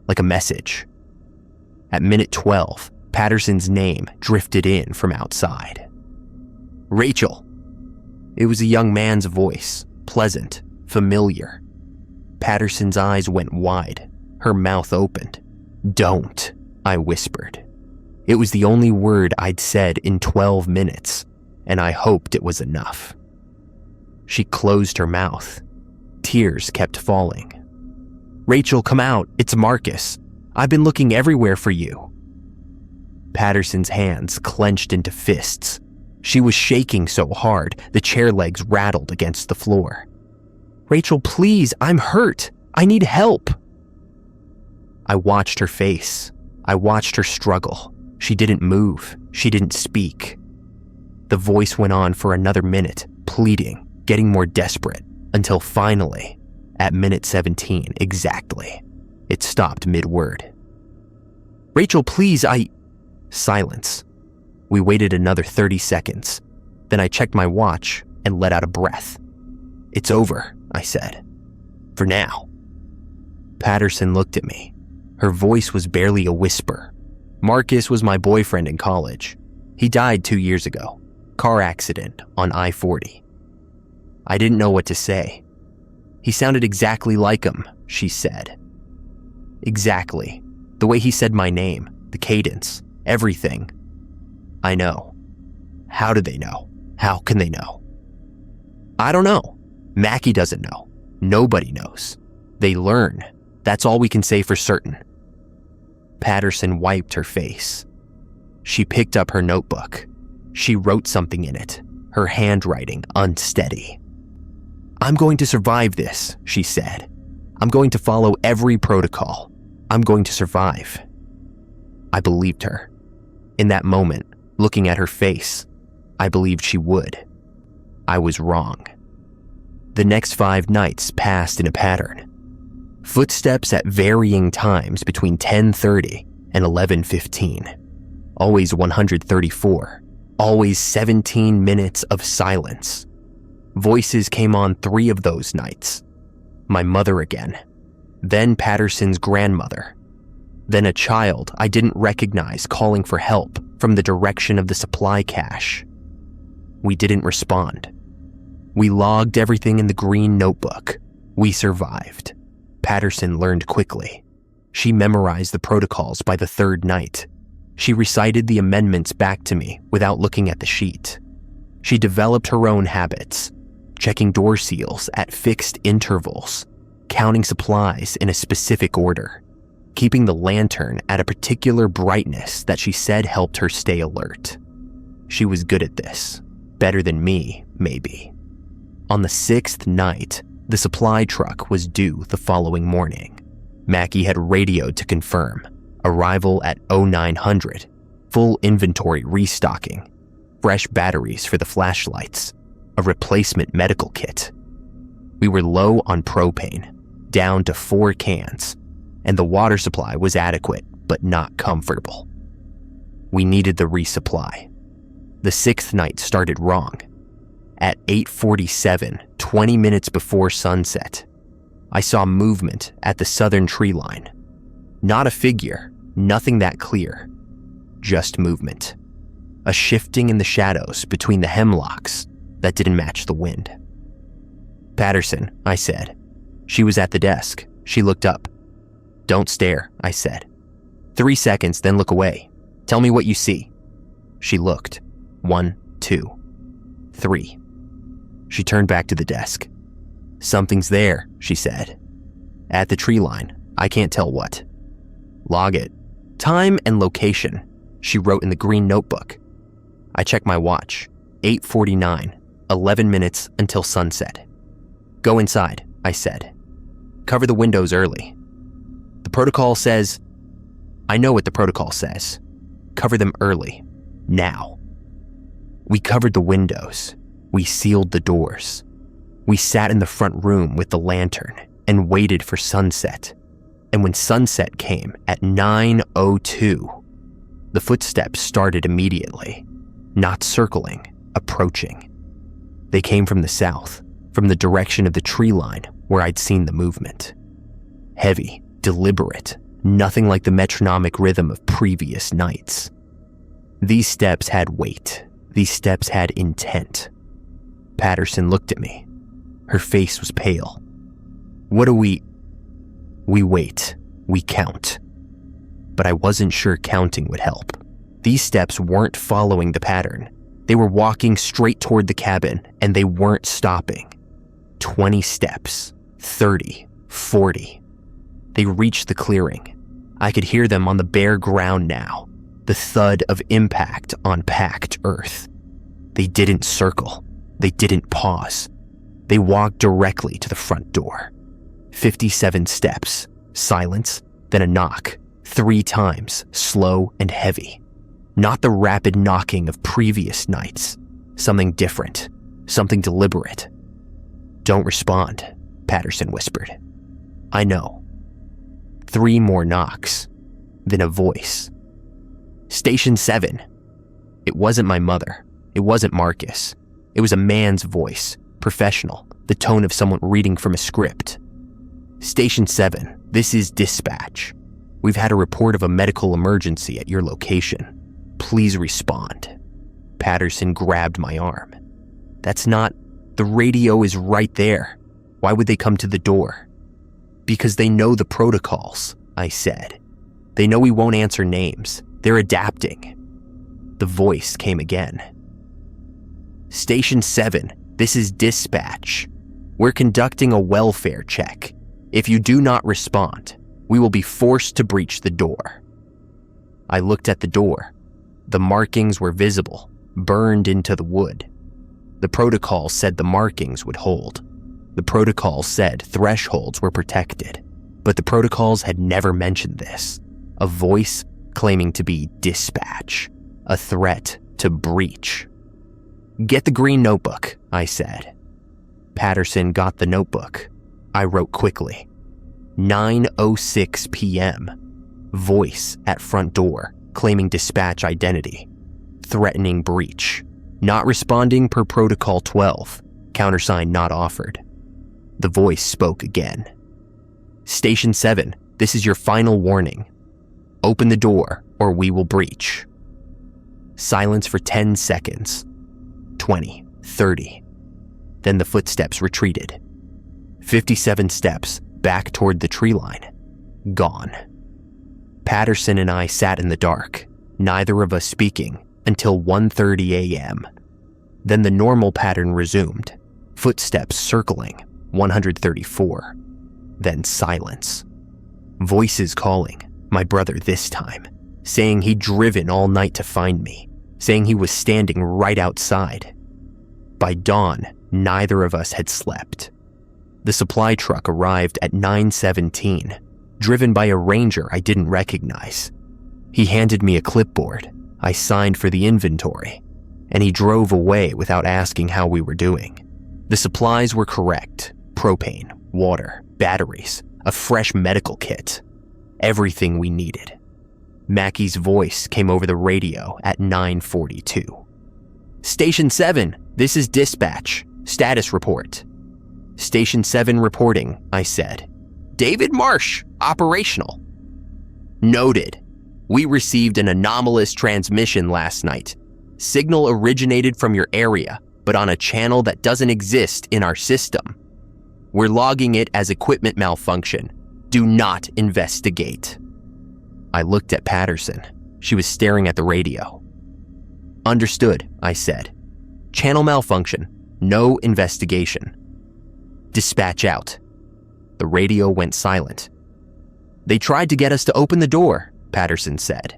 like a message. At minute 12, Patterson's name drifted in from outside. Rachel. It was a young man's voice, pleasant, familiar. Patterson's eyes went wide. Her mouth opened. Don't, I whispered. It was the only word I'd said in 12 minutes, and I hoped it was enough. She closed her mouth. Tears kept falling. Rachel, come out. It's Marcus. I've been looking everywhere for you. Patterson's hands clenched into fists. She was shaking so hard, the chair legs rattled against the floor. Rachel, please, I'm hurt. I need help. I watched her face. I watched her struggle. She didn't move. She didn't speak. The voice went on for another minute, pleading, getting more desperate, until finally, at minute 17 exactly, it stopped mid-word. Rachel, please, Silence. We waited another 30 seconds. Then I checked my watch and let out a breath. It's over, I said. For now. Patterson looked at me. Her voice was barely a whisper. Marcus was my boyfriend in college. He died 2 years ago. Car accident on I-40. I didn't know what to say. He sounded exactly like him, she said. Exactly. The way he said my name, the cadence, everything. I know. How do they know? How can they know? I don't know. Mackie doesn't know. Nobody knows. They learn. That's all we can say for certain. Patterson wiped her face. She picked up her notebook. She wrote something in it, her handwriting unsteady. I'm going to survive this, she said. I'm going to follow every protocol. I'm going to survive. I believed her. In that moment, looking at her face, I believed she would. I was wrong. The next 5 nights passed in a pattern. Footsteps at varying times between 10:30 and 11:15. always 134, always 17 minutes of silence. Voices came on 3 of those nights. My mother again, then Patterson's grandmother, then a child I didn't recognize calling for help from the direction of the supply cache. We didn't respond. We logged everything in the green notebook. We survived. Patterson learned quickly. She memorized the protocols by the 3rd night. She recited the amendments back to me without looking at the sheet. She developed her own habits, checking door seals at fixed intervals, counting supplies in a specific order, keeping the lantern at a particular brightness that she said helped her stay alert. She was good at this, better than me, maybe. On the 6th night, the supply truck was due the following morning. Mackie had radioed to confirm arrival at 0900, full inventory restocking, fresh batteries for the flashlights, a replacement medical kit. We were low on propane, down to 4 cans, and the water supply was adequate but not comfortable. We needed the resupply. The 6th night started wrong. At 8:47, 20 minutes before sunset, I saw movement at the southern tree line. Not a figure, nothing that clear, just movement. A shifting in the shadows between the hemlocks that didn't match the wind. "Patterson," I said. She was at the desk. She looked up. "Don't stare," I said. 3 seconds, then look away. Tell me what you see." She looked. 1, 2, 3. She turned back to the desk. "Something's there," she said. "At the tree line. I can't tell what." "Log it." "Time and location," she wrote in the green notebook. I checked my watch. 8:49, 11 minutes until sunset. "Go inside," I said. "Cover the windows early." "The protocol says..." "I know what the protocol says. Cover them early. Now." We covered the windows. We sealed the doors. We sat in the front room with the lantern and waited for sunset. And when sunset came at 9:02, the footsteps started immediately, not circling, approaching. They came from the south, from the direction of the tree line where I'd seen the movement. Heavy, deliberate, nothing like the metronomic rhythm of previous nights. These steps had weight. These steps had intent. Patterson looked at me. Her face was pale. "What do we..." "We wait. We count." But I wasn't sure counting would help. These steps weren't following the pattern. They were walking straight toward the cabin, and they weren't stopping. 20 steps, 30, 40. They reached the clearing. I could hear them on the bare ground now, the thud of impact on packed earth. They didn't circle. They didn't pause. They walked directly to the front door. 57 steps, silence, then a knock, 3 times, slow and heavy. Not the rapid knocking of previous nights. Something different, something deliberate. "Don't respond," Patterson whispered. "I know." 3 more knocks, then a voice. "Station 7. It wasn't my mother. It wasn't Marcus. It was a man's voice, professional, the tone of someone reading from a script. "Station 7, this is dispatch. We've had a report of a medical emergency at your location. Please respond." Patterson grabbed my arm. "That's not... The radio is right there. Why would they come to the door?" "Because they know the protocols," I said. "They know we won't answer names. They're adapting." The voice came again. "Station 7, this is dispatch. We're conducting a welfare check. If you do not respond, we will be forced to breach the door." I looked at the door. The markings were visible, burned into the wood. The protocol said the markings would hold. The protocol said thresholds were protected, but the protocols had never mentioned this. A voice claiming to be dispatch, a threat to breach. "Get the green notebook," I said. Patterson got the notebook. I wrote quickly. 9:06 p.m. Voice at front door, claiming dispatch identity, threatening breach, not responding per Protocol 12, countersign not offered. The voice spoke again. Station 7, this is your final warning. Open the door or we will breach. Silence for 10 seconds. 20, 30. Then the footsteps retreated. 57 steps back toward the tree line. Gone. Patterson and I sat in the dark, neither of us speaking, until 1:30 a.m. Then the normal pattern resumed. Footsteps circling, 134. Then silence. Voices calling, my brother this time, saying he'd driven all night to find me, saying he was standing right outside. By dawn, neither of us had slept. The supply truck arrived at 9:17, driven by a ranger I didn't recognize. He handed me a clipboard. I signed for the inventory, and he drove away without asking how we were doing. The supplies were correct: propane, water, batteries, a fresh medical kit, everything we needed. Mackey's voice came over the radio at 9:42. Station 7, this is dispatch. Status report. Station 7 reporting, I said. David Marsh, operational. Noted. We received an anomalous transmission last night. Signal originated from your area, but on a channel that doesn't exist in our system. We're logging it as equipment malfunction. Do not investigate. I looked at Patterson. She was staring at the radio. Understood, I said. Channel malfunction. No investigation. Dispatch out. The radio went silent. They tried to get us to open the door, Patterson said,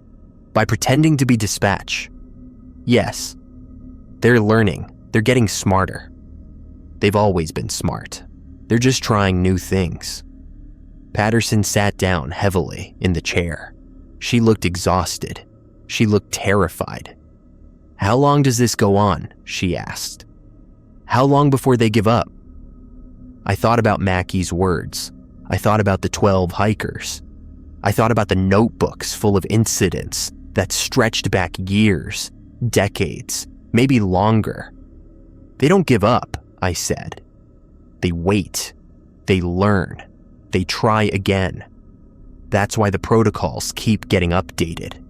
by pretending to be dispatch. Yes. They're learning. They're getting smarter. They've always been smart. They're just trying new things. Patterson sat down heavily in the chair. She looked exhausted. She looked terrified. How long does this go on? She asked. How long before they give up? I thought about Mackey's words. I thought about the 12 hikers. I thought about the notebooks full of incidents that stretched back years, decades, maybe longer. They don't give up, I said. They wait. They learn. They try again. That's why the protocols keep getting updated.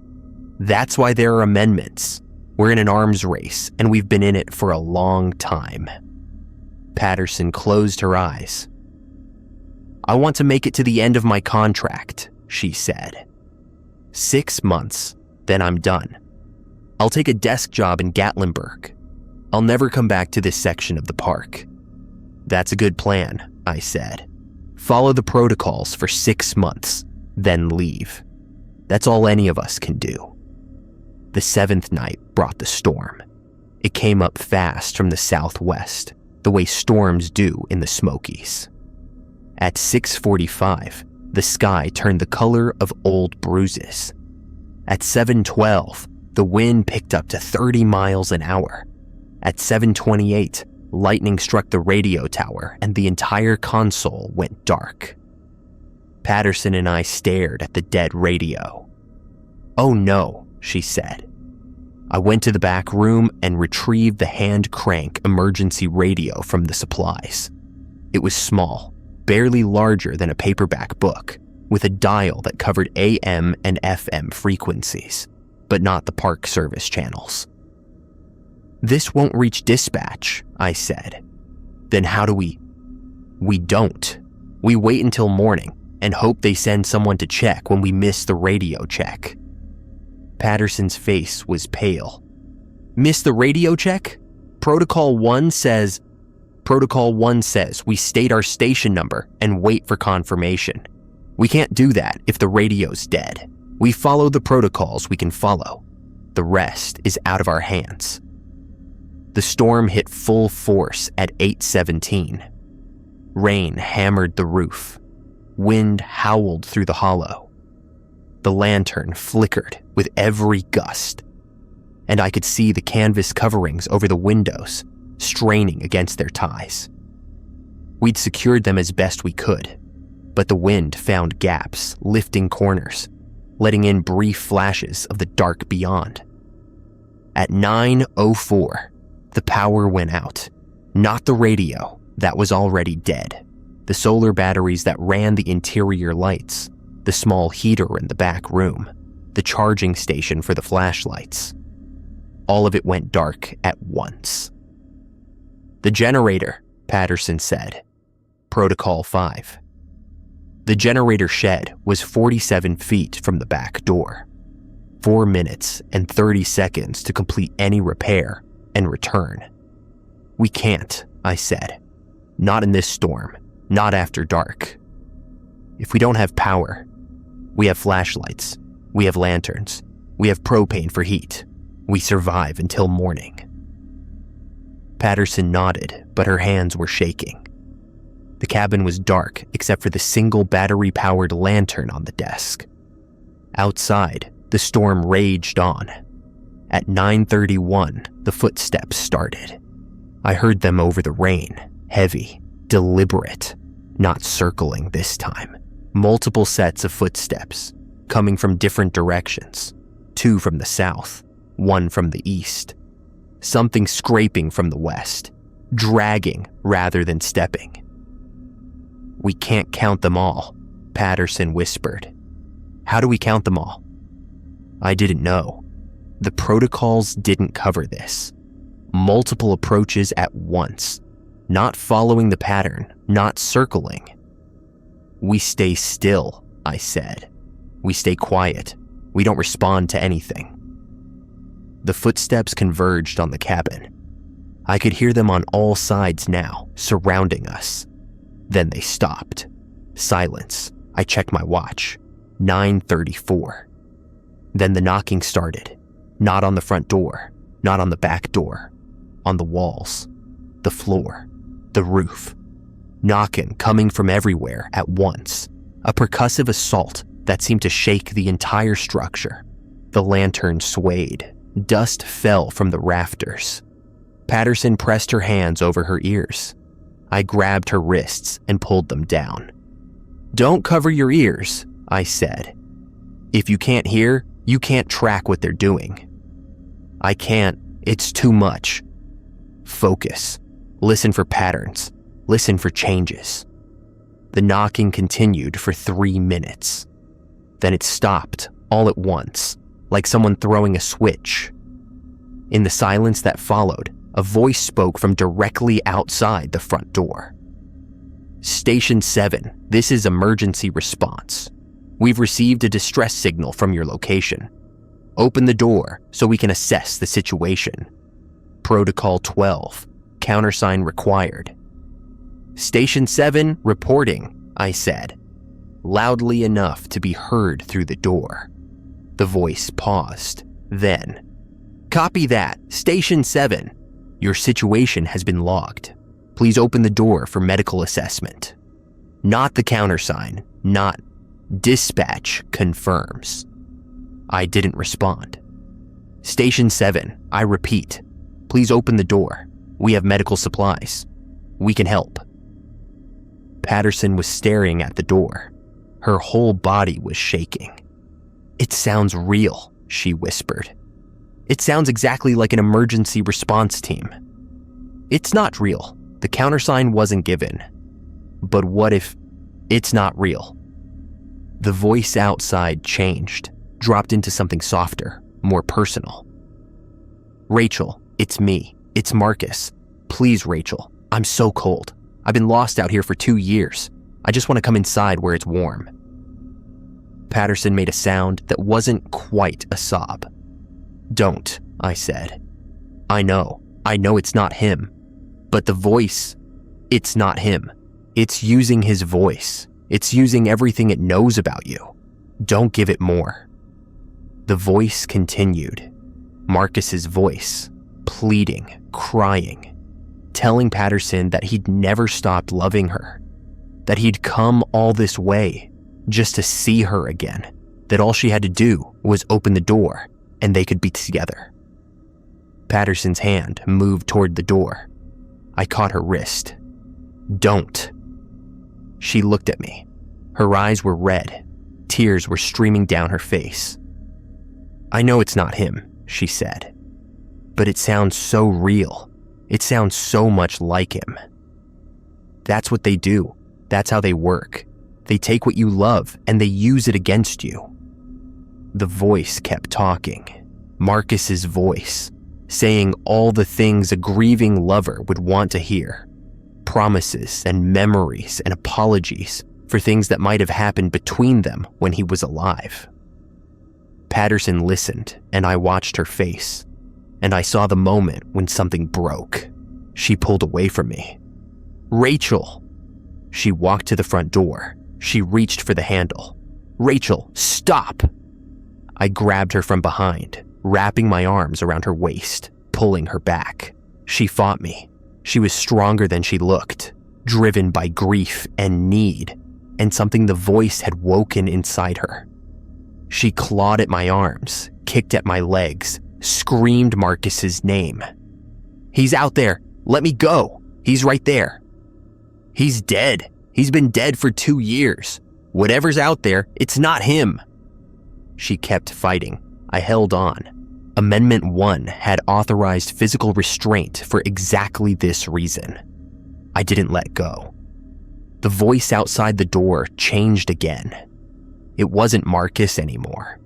That's why there are amendments. We're in an arms race, and we've been in it for a long time. Patterson closed her eyes. I want to make it to the end of my contract, she said. 6 months, then I'm done. I'll take a desk job in Gatlinburg. I'll never come back to this section of the park. That's a good plan, I said. Follow the protocols for 6 months, then leave. That's all any of us can do. The 7th night brought the storm. It came up fast from the southwest, the way storms do in the Smokies. At 6:45, the sky turned the color of old bruises. At 7:12, the wind picked up to 30 miles an hour. At 7:28, lightning struck the radio tower and the entire console went dark. Patterson and I stared at the dead radio. Oh no, she said. I went to the back room and retrieved the hand crank emergency radio from the supplies. It was small, barely larger than a paperback book, with a dial that covered AM and FM frequencies, but not the Park Service channels. This won't reach dispatch, I said. Then how do we? We don't. We wait until morning and hope they send someone to check when we miss the radio check. Patterson's face was pale. Miss the radio check? Protocol 1 says we state our station number and wait for confirmation. We can't do that if the radio's dead. We follow the protocols we can follow. The rest is out of our hands. The storm hit full force at 8:17. Rain hammered the roof. Wind howled through the hollow. The lantern flickered with every gust, and I could see the canvas coverings over the windows straining against their ties. We'd secured them as best we could, but the wind found gaps, lifting corners. letting in brief flashes of the dark beyond. At 9:04, the power went out. Not the radio, that was already dead. The solar batteries that ran the interior lights, the small heater in the back room, the charging station for the flashlights. All of it went dark at once. "The generator," Patterson said. Protocol 5. The generator shed was 47 feet from the back door. 4 minutes and 30 seconds to complete any repair and return. "We can't," I said. "Not in this storm, not after dark. If we don't have power, we have flashlights, we have lanterns, we have propane for heat. We survive until morning." Patterson nodded, but her hands were shaking. The cabin was dark except for the single battery-powered lantern on the desk. Outside, the storm raged on. At 9:31, the footsteps started. I heard them over the rain, heavy, deliberate, not circling this time. Multiple sets of footsteps, coming from different directions. 2 from the south, 1 from the east. Something scraping from the west, dragging rather than stepping. "We can't count them all," Patterson whispered. "How do we count them all?" I didn't know. The protocols didn't cover this. Multiple approaches at once, not following the pattern, not circling. "We stay still," I said. "We stay quiet. We don't respond to anything." The footsteps converged on the cabin. I could hear them on all sides now, surrounding us. Then they stopped. Silence. I checked my watch. 9:34. Then the knocking started. Not on the front door, not on the back door. On the walls, the floor, the roof. Knocking coming from everywhere at once. A percussive assault that seemed to shake the entire structure. The lantern swayed. Dust fell from the rafters. Patterson pressed her hands over her ears. I grabbed her wrists and pulled them down. "Don't cover your ears," I said. "If you can't hear, you can't track what they're doing." "I can't. It's too much." "Focus. Listen for patterns. Listen for changes." The knocking continued for 3 minutes. Then it stopped all at once, like someone throwing a switch. In the silence that followed, a voice spoke from directly outside the front door. "Station 7, this is emergency response. We've received a distress signal from your location. Open the door so we can assess the situation. Protocol 12, countersign required." "Station 7, reporting," I said, loudly enough to be heard through the door. The voice paused, then, "Copy that, Station 7. Your situation has been logged. Please open the door for medical assessment." Not the countersign, not "Dispatch confirms." I didn't respond. "Station 7, I repeat, please open the door. We have medical supplies. We can help." Patterson was staring at the door. Her whole body was shaking. "It sounds real," she whispered. "It sounds exactly like an emergency response team." "It's not real. The countersign wasn't given." "But what if it's not real?" The voice outside changed, dropped into something softer, more personal. "Rachel, it's me. It's Marcus. Please, Rachel. I'm so cold. I've been lost out here for 2 years. I just want to come inside where it's warm." Patterson made a sound that wasn't quite a sob. "Don't," I said. I know it's not him. But the voice, it's not him. It's using his voice. It's using everything it knows about you. Don't give it more." The voice continued. Marcus's voice, pleading, crying, telling Patterson that he'd never stopped loving her, that he'd come all this way just to see her again, that all she had to do was open the door and they could be together. Patterson's hand moved toward the door. I caught her wrist. "Don't." She looked at me. Her eyes were red. Tears were streaming down her face. "I know it's not him," she said, "but it sounds so real. It sounds so much like him." That's what they do. That's how they work. They take what you love and they use it against you. The voice kept talking. Marcus's voice, saying all the things a grieving lover would want to hear. Promises and memories and apologies for things that might have happened between them when he was alive. Patterson listened, and I watched her face, and I saw the moment when something broke. She pulled away from me. "Rachel!" She walked to the front door. She reached for the handle. "Rachel, stop!" I grabbed her from behind, wrapping my arms around her waist, pulling her back. She fought me. She was stronger than she looked, driven by grief and need, and something the voice had woken inside her. She clawed at my arms, kicked at my legs, screamed Marcus's name. "He's out there! Let me go! He's right there! He's dead! He's been dead for 2 years! Whatever's out there, it's not him!" She kept fighting. I held on. Amendment 1 had authorized physical restraint for exactly this reason. I didn't let go. The voice outside the door changed again. It wasn't Marcus anymore.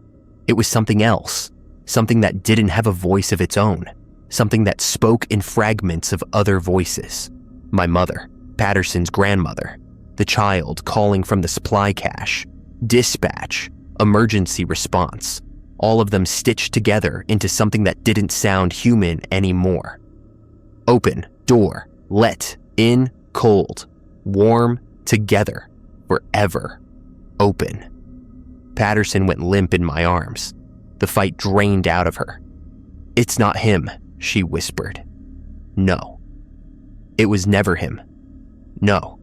It was something else, something that didn't have a voice of its own, something that spoke in fragments of other voices. My mother, Patterson's grandmother, the child calling from the supply cache, dispatch, emergency response, all of them stitched together into something that didn't sound human anymore. Open, door, let, in, cold, warm, together, forever, open. Patterson went limp in my arms. The fight drained out of her. "It's not him," she whispered. "No." "It was never him." "No."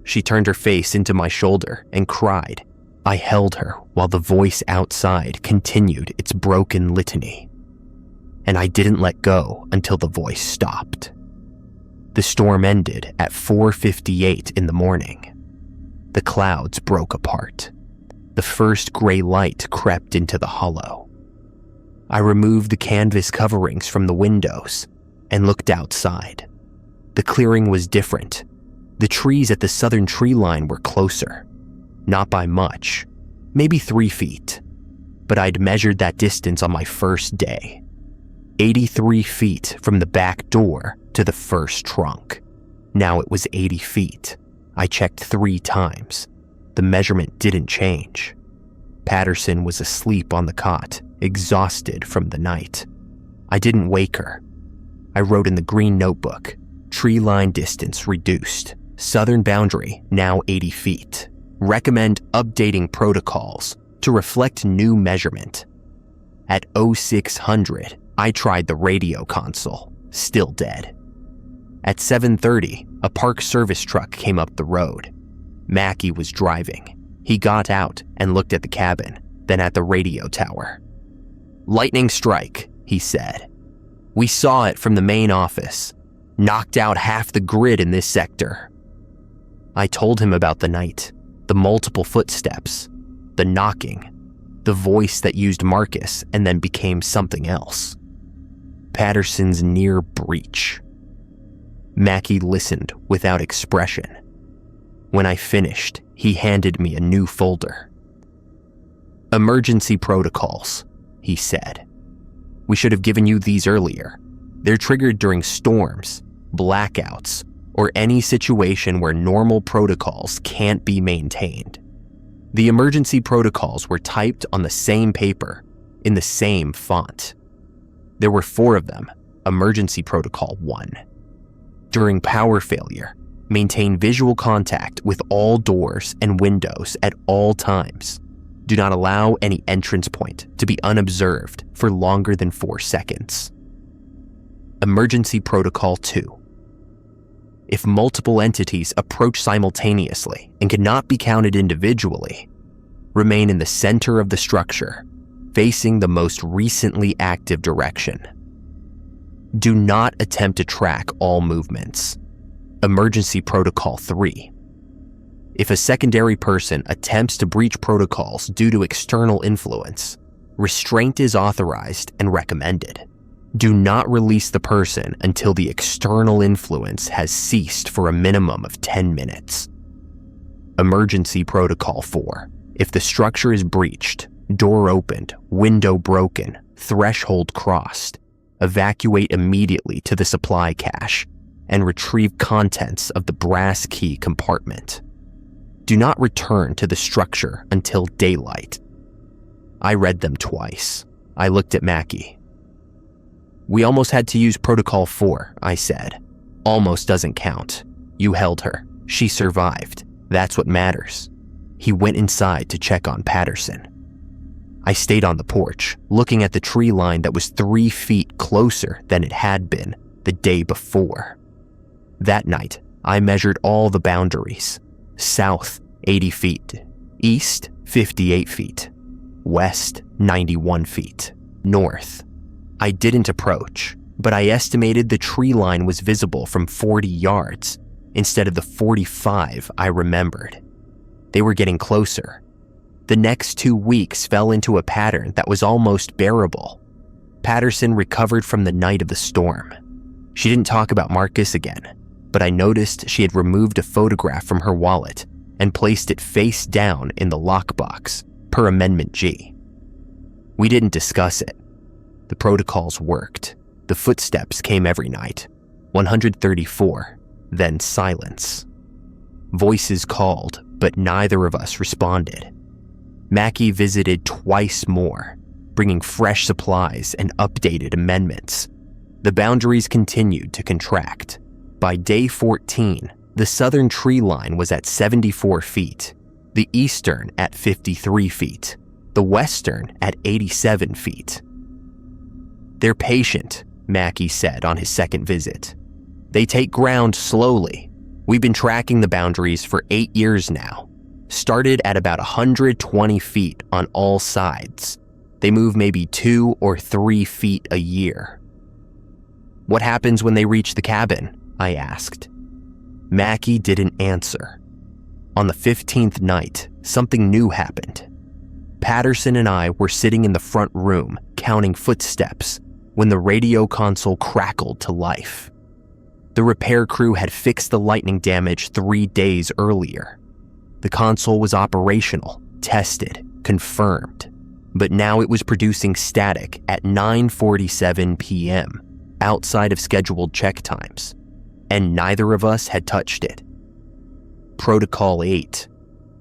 She turned her face into my shoulder and cried. I held her while the voice outside continued its broken litany. And I didn't let go until the voice stopped. The storm ended at 4:58 in the morning. The clouds broke apart. The first gray light crept into the hollow. I removed the canvas coverings from the windows and looked outside. The clearing was different. The trees at the southern tree line were closer. Not by much, maybe 3 feet. But I'd measured that distance on my first day. 83 feet from the back door to the first trunk. Now it was 80 feet. I checked 3 times. The measurement didn't change. Patterson was asleep on the cot, exhausted from the night. I didn't wake her. I wrote in the green notebook, tree line distance reduced, southern boundary now 80 feet. Recommend updating protocols to reflect new measurement. At 0600, I tried the radio console, still dead. At 7:30, a park service truck came up the road. Mackie was driving. He got out and looked at the cabin, then at the radio tower. "Lightning strike," he said. "We saw it from the main office. Knocked out half the grid in this sector." I told him about the night, the multiple footsteps, the knocking, the voice that used Marcus and then became something else. Patterson's near breach. Mackie listened without expression. When I finished, he handed me a new folder. "Emergency protocols," he said. "We should have given you these earlier. They're triggered during storms, blackouts, or any situation where normal protocols can't be maintained." The emergency protocols were typed on the same paper, in the same font. There were 4 of them, Emergency Protocol 1. During power failure, maintain visual contact with all doors and windows at all times. Do not allow any entrance point to be unobserved for longer than 4 seconds. Emergency Protocol 2. If multiple entities approach simultaneously and cannot be counted individually, remain in the center of the structure, facing the most recently active direction. Do not attempt to track all movements. Emergency Protocol 3. If a secondary person attempts to breach protocols due to external influence, restraint is authorized and recommended. Do not release the person until the external influence has ceased for a minimum of 10 minutes. Emergency Protocol 4. If the structure is breached, door opened, window broken, threshold crossed, evacuate immediately to the supply cache and retrieve contents of the brass key compartment. Do not return to the structure until daylight. I read them twice. I looked at Mackie. We almost had to use Protocol 4, I said. Almost doesn't count. You held her. She survived. That's what matters. He went inside to check on Patterson. I stayed on the porch, looking at the tree line that was 3 feet closer than it had been the day before. That night, I measured all the boundaries. South, 80 feet. East, 58 feet. West, 91 feet. North. I didn't approach, but I estimated the tree line was visible from 40 yards instead of the 45 I remembered. They were getting closer. The next 2 weeks fell into a pattern that was almost bearable. Patterson recovered from the night of the storm. She didn't talk about Marcus again, but I noticed she had removed a photograph from her wallet and placed it face down in the lockbox, per Amendment G. We didn't discuss it. The protocols worked. The footsteps came every night. 134, then silence. Voices called, but neither of us responded. Mackie visited twice more, bringing fresh supplies and updated amendments. The boundaries continued to contract. By day 14, the southern tree line was at 74 feet, the eastern at 53 feet, the western at 87 feet. They're patient, Mackie said on his second visit. They take ground slowly. We've been tracking the boundaries for 8 years now. Started at about 120 feet on all sides. They move maybe 2 or 3 feet a year. What happens when they reach the cabin? I asked. Mackie didn't answer. On the 15th night, something new happened. Patterson and I were sitting in the front room counting footsteps when the radio console crackled to life. The repair crew had fixed the lightning damage 3 days earlier. The console was operational, tested, confirmed, but now it was producing static at 9:47 p.m., outside of scheduled check times, and neither of us had touched it. Protocol 8.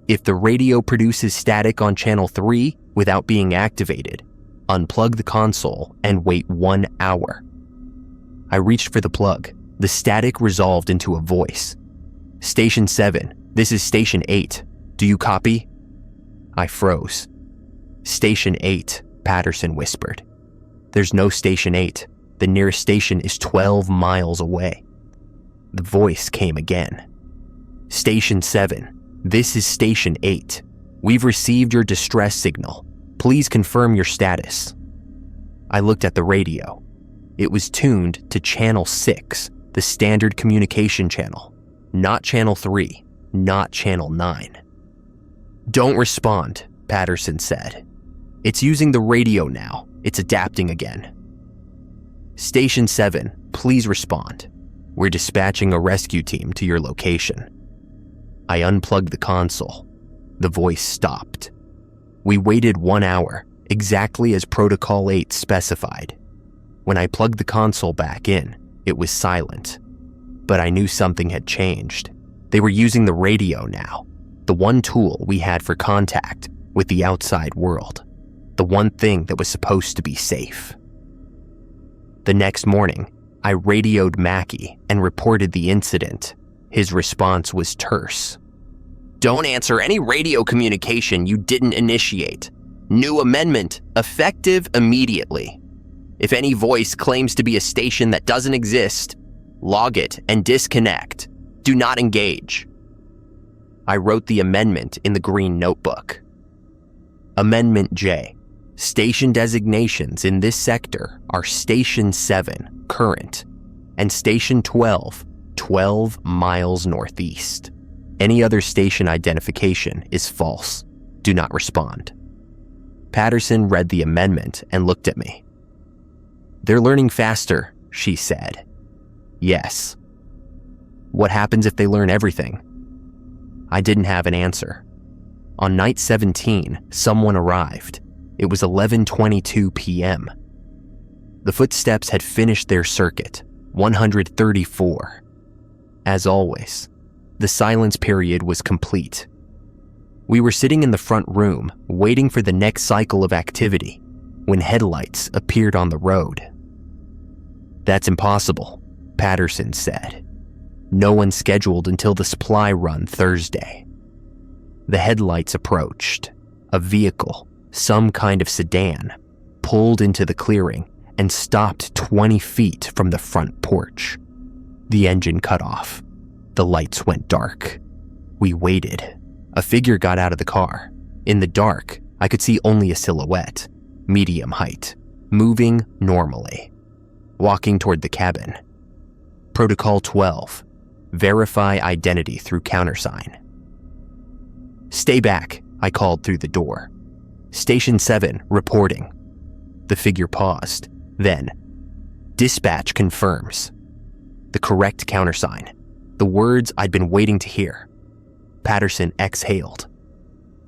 If the radio produces static on channel 3 without being activated, unplug the console and wait 1 hour. I reached for the plug. The static resolved into a voice. Station 7, this is Station 8. Do you copy? I froze. Station 8, Patterson whispered. There's no Station 8. The nearest station is 12 miles away. The voice came again. Station 7, this is Station 8. We've received your distress signal. Please confirm your status. I looked at the radio. It was tuned to Channel 6, the standard communication channel, not Channel 3, not Channel 9. Don't respond, Patterson said. It's using the radio now. It's adapting again. Station 7, please respond. We're dispatching a rescue team to your location. I unplugged the console. The voice stopped. We waited 1 hour, exactly as Protocol 8 specified. When I plugged the console back in, it was silent. But I knew something had changed. They were using the radio now, the one tool we had for contact with the outside world, the one thing that was supposed to be safe. The next morning, I radioed Mackie and reported the incident. His response was terse. Don't answer any radio communication you didn't initiate. New amendment, effective immediately. If any voice claims to be a station that doesn't exist, log it and disconnect. Do not engage. I wrote the amendment in the green notebook. Amendment J. Station designations in this sector are Station 7, current, and Station 12, 12 miles northeast. Any other station identification is false. Do not respond." Patterson read the amendment and looked at me. "They're learning faster," she said. "Yes." "What happens if they learn everything?" I didn't have an answer. On night 17, someone arrived. It was 11:22 p.m. The footsteps had finished their circuit, 134. As always, the silence period was complete. We were sitting in the front room, waiting for the next cycle of activity, when headlights appeared on the road. "That's impossible," Patterson said. "No one scheduled until the supply run Thursday." The headlights approached. A vehicle, some kind of sedan, pulled into the clearing and stopped 20 feet from the front porch. The engine cut off. The lights went dark. We waited. A figure got out of the car. In the dark, I could see only a silhouette, medium height, moving normally, walking toward the cabin. Protocol 12. Verify identity through countersign. "Stay back," I called through the door. "Station 7, reporting." The figure paused. Then, "Dispatch confirms." The correct countersign. The words I'd been waiting to hear. Patterson exhaled.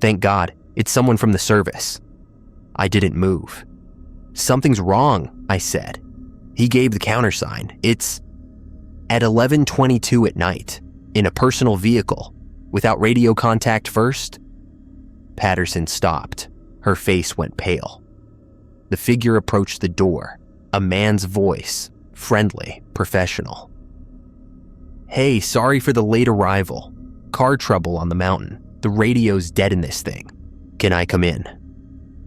"Thank God, it's someone from the service." I didn't move. "Something's wrong," I said. He gave the countersign. "It's at 11:22 at night, in a personal vehicle, without radio contact first." Patterson stopped. Her face went pale. The figure approached the door, a man's voice, friendly, professional. "Hey, sorry for the late arrival. Car trouble on the mountain. The radio's dead in this thing. Can I come in?"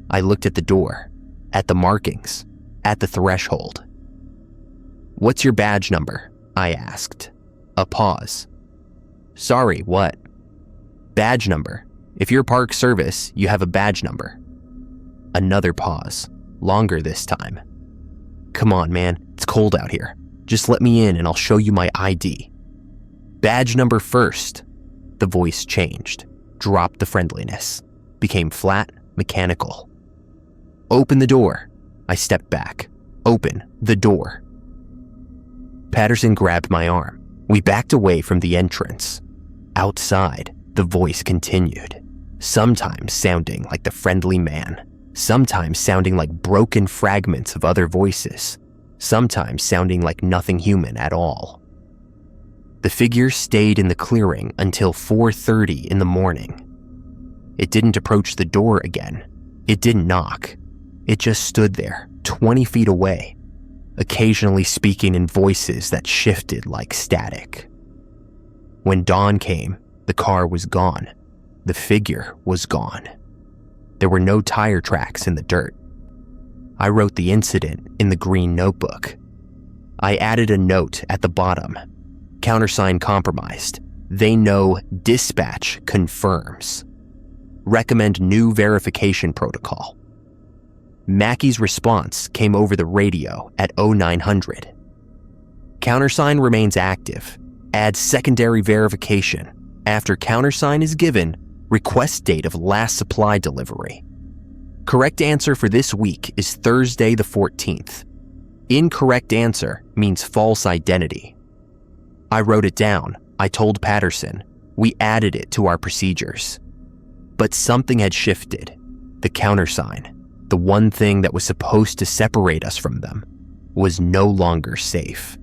I looked at the door, at the markings, at the threshold. "What's your badge number?" I asked. A pause. "Sorry, what?" "Badge number. If you're Park Service, you have a badge number." Another pause, longer this time. "Come on, man, it's cold out here. Just let me in and I'll show you my ID." "Badge number first." The voice changed, dropped the friendliness, became flat, mechanical. "Open the door." I stepped back. "Open the door." Patterson grabbed my arm. We backed away from the entrance. Outside, the voice continued, sometimes sounding like the friendly man, sometimes sounding like broken fragments of other voices, sometimes sounding like nothing human at all. The figure stayed in the clearing until 4:30 in the morning. It didn't approach the door again. It didn't knock. It just stood there, 20 feet away, occasionally speaking in voices that shifted like static. When dawn came, the car was gone. The figure was gone. There were no tire tracks in the dirt. I wrote the incident in the green notebook. I added a note at the bottom. Countersign compromised. They know dispatch confirms. Recommend new verification protocol. Mackey's response came over the radio at 0900. Countersign remains active. Add secondary verification. After countersign is given, request date of last supply delivery. Correct answer for this week is Thursday the 14th. Incorrect answer means false identity. I wrote it down. I told Patterson. We added it to our procedures. But something had shifted. The countersign, the one thing that was supposed to separate us from them, was no longer safe.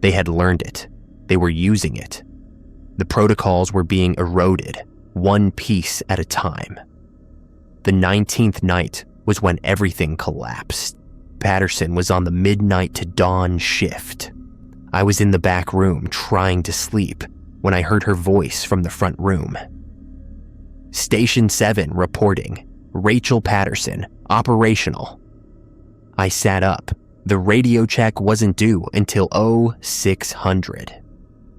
They had learned it. They were using it. The protocols were being eroded, one piece at a time. The 19th night was when everything collapsed. Patterson was on the midnight to dawn shift. I was in the back room trying to sleep when I heard her voice from the front room. Station 7 reporting. Rachel Patterson, operational. I sat up. The radio check wasn't due until 0600.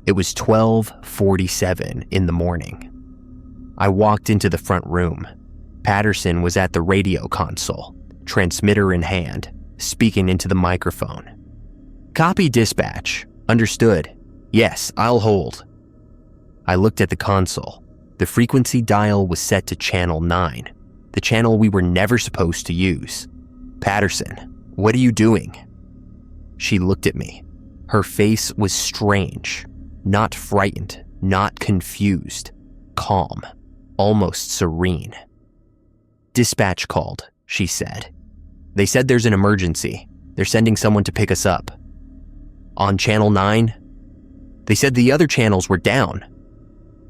It was 12:47 in the morning. I walked into the front room. Patterson was at the radio console, transmitter in hand, speaking into the microphone. "Copy dispatch. Understood. Yes, I'll hold." I looked at the console. The frequency dial was set to channel 9, the channel we were never supposed to use. "Patterson, what are you doing?" She looked at me. Her face was strange, not frightened, not confused, calm, almost serene. "Dispatch called," she said. "They said there's an emergency. They're sending someone to pick us up." "On channel 9? They said the other channels were down."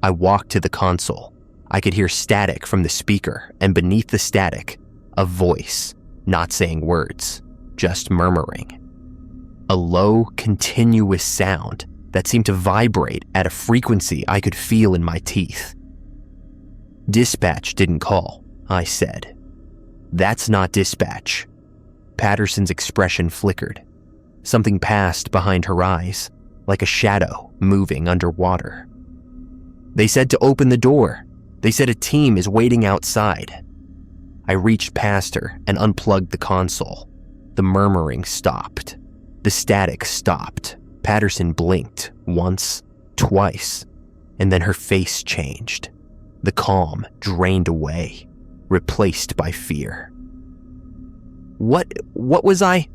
I walked to the console. I could hear static from the speaker, and beneath the static, a voice, not saying words, just murmuring. A low, continuous sound that seemed to vibrate at a frequency I could feel in my teeth. "Dispatch didn't call," I said. "That's not dispatch." Patterson's expression flickered. Something passed behind her eyes, like a shadow moving underwater. "They said to open the door. They said a team is waiting outside." I reached past her and unplugged the console. The murmuring stopped. The static stopped. Patterson blinked once, twice, and then her face changed. The calm drained away, replaced by fear. What was I?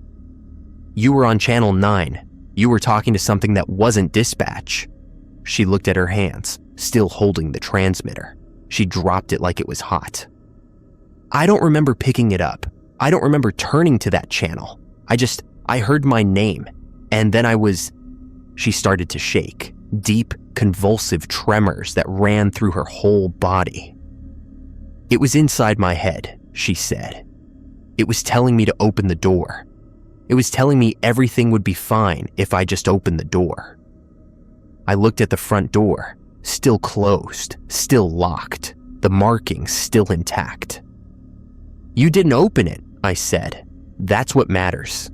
"You were on channel 9. You were talking to something that wasn't dispatch." She looked at her hands, still holding the transmitter. She dropped it like it was hot. "I don't remember picking it up. I don't remember turning to that channel. I heard my name, and then She started to shake, deep, convulsive tremors that ran through her whole body. "It was inside my head," she said. "It was telling me to open the door. It was telling me everything would be fine if I just opened the door." I looked at the front door, still closed, still locked, the markings still intact. "You didn't open it," I said. "That's what matters."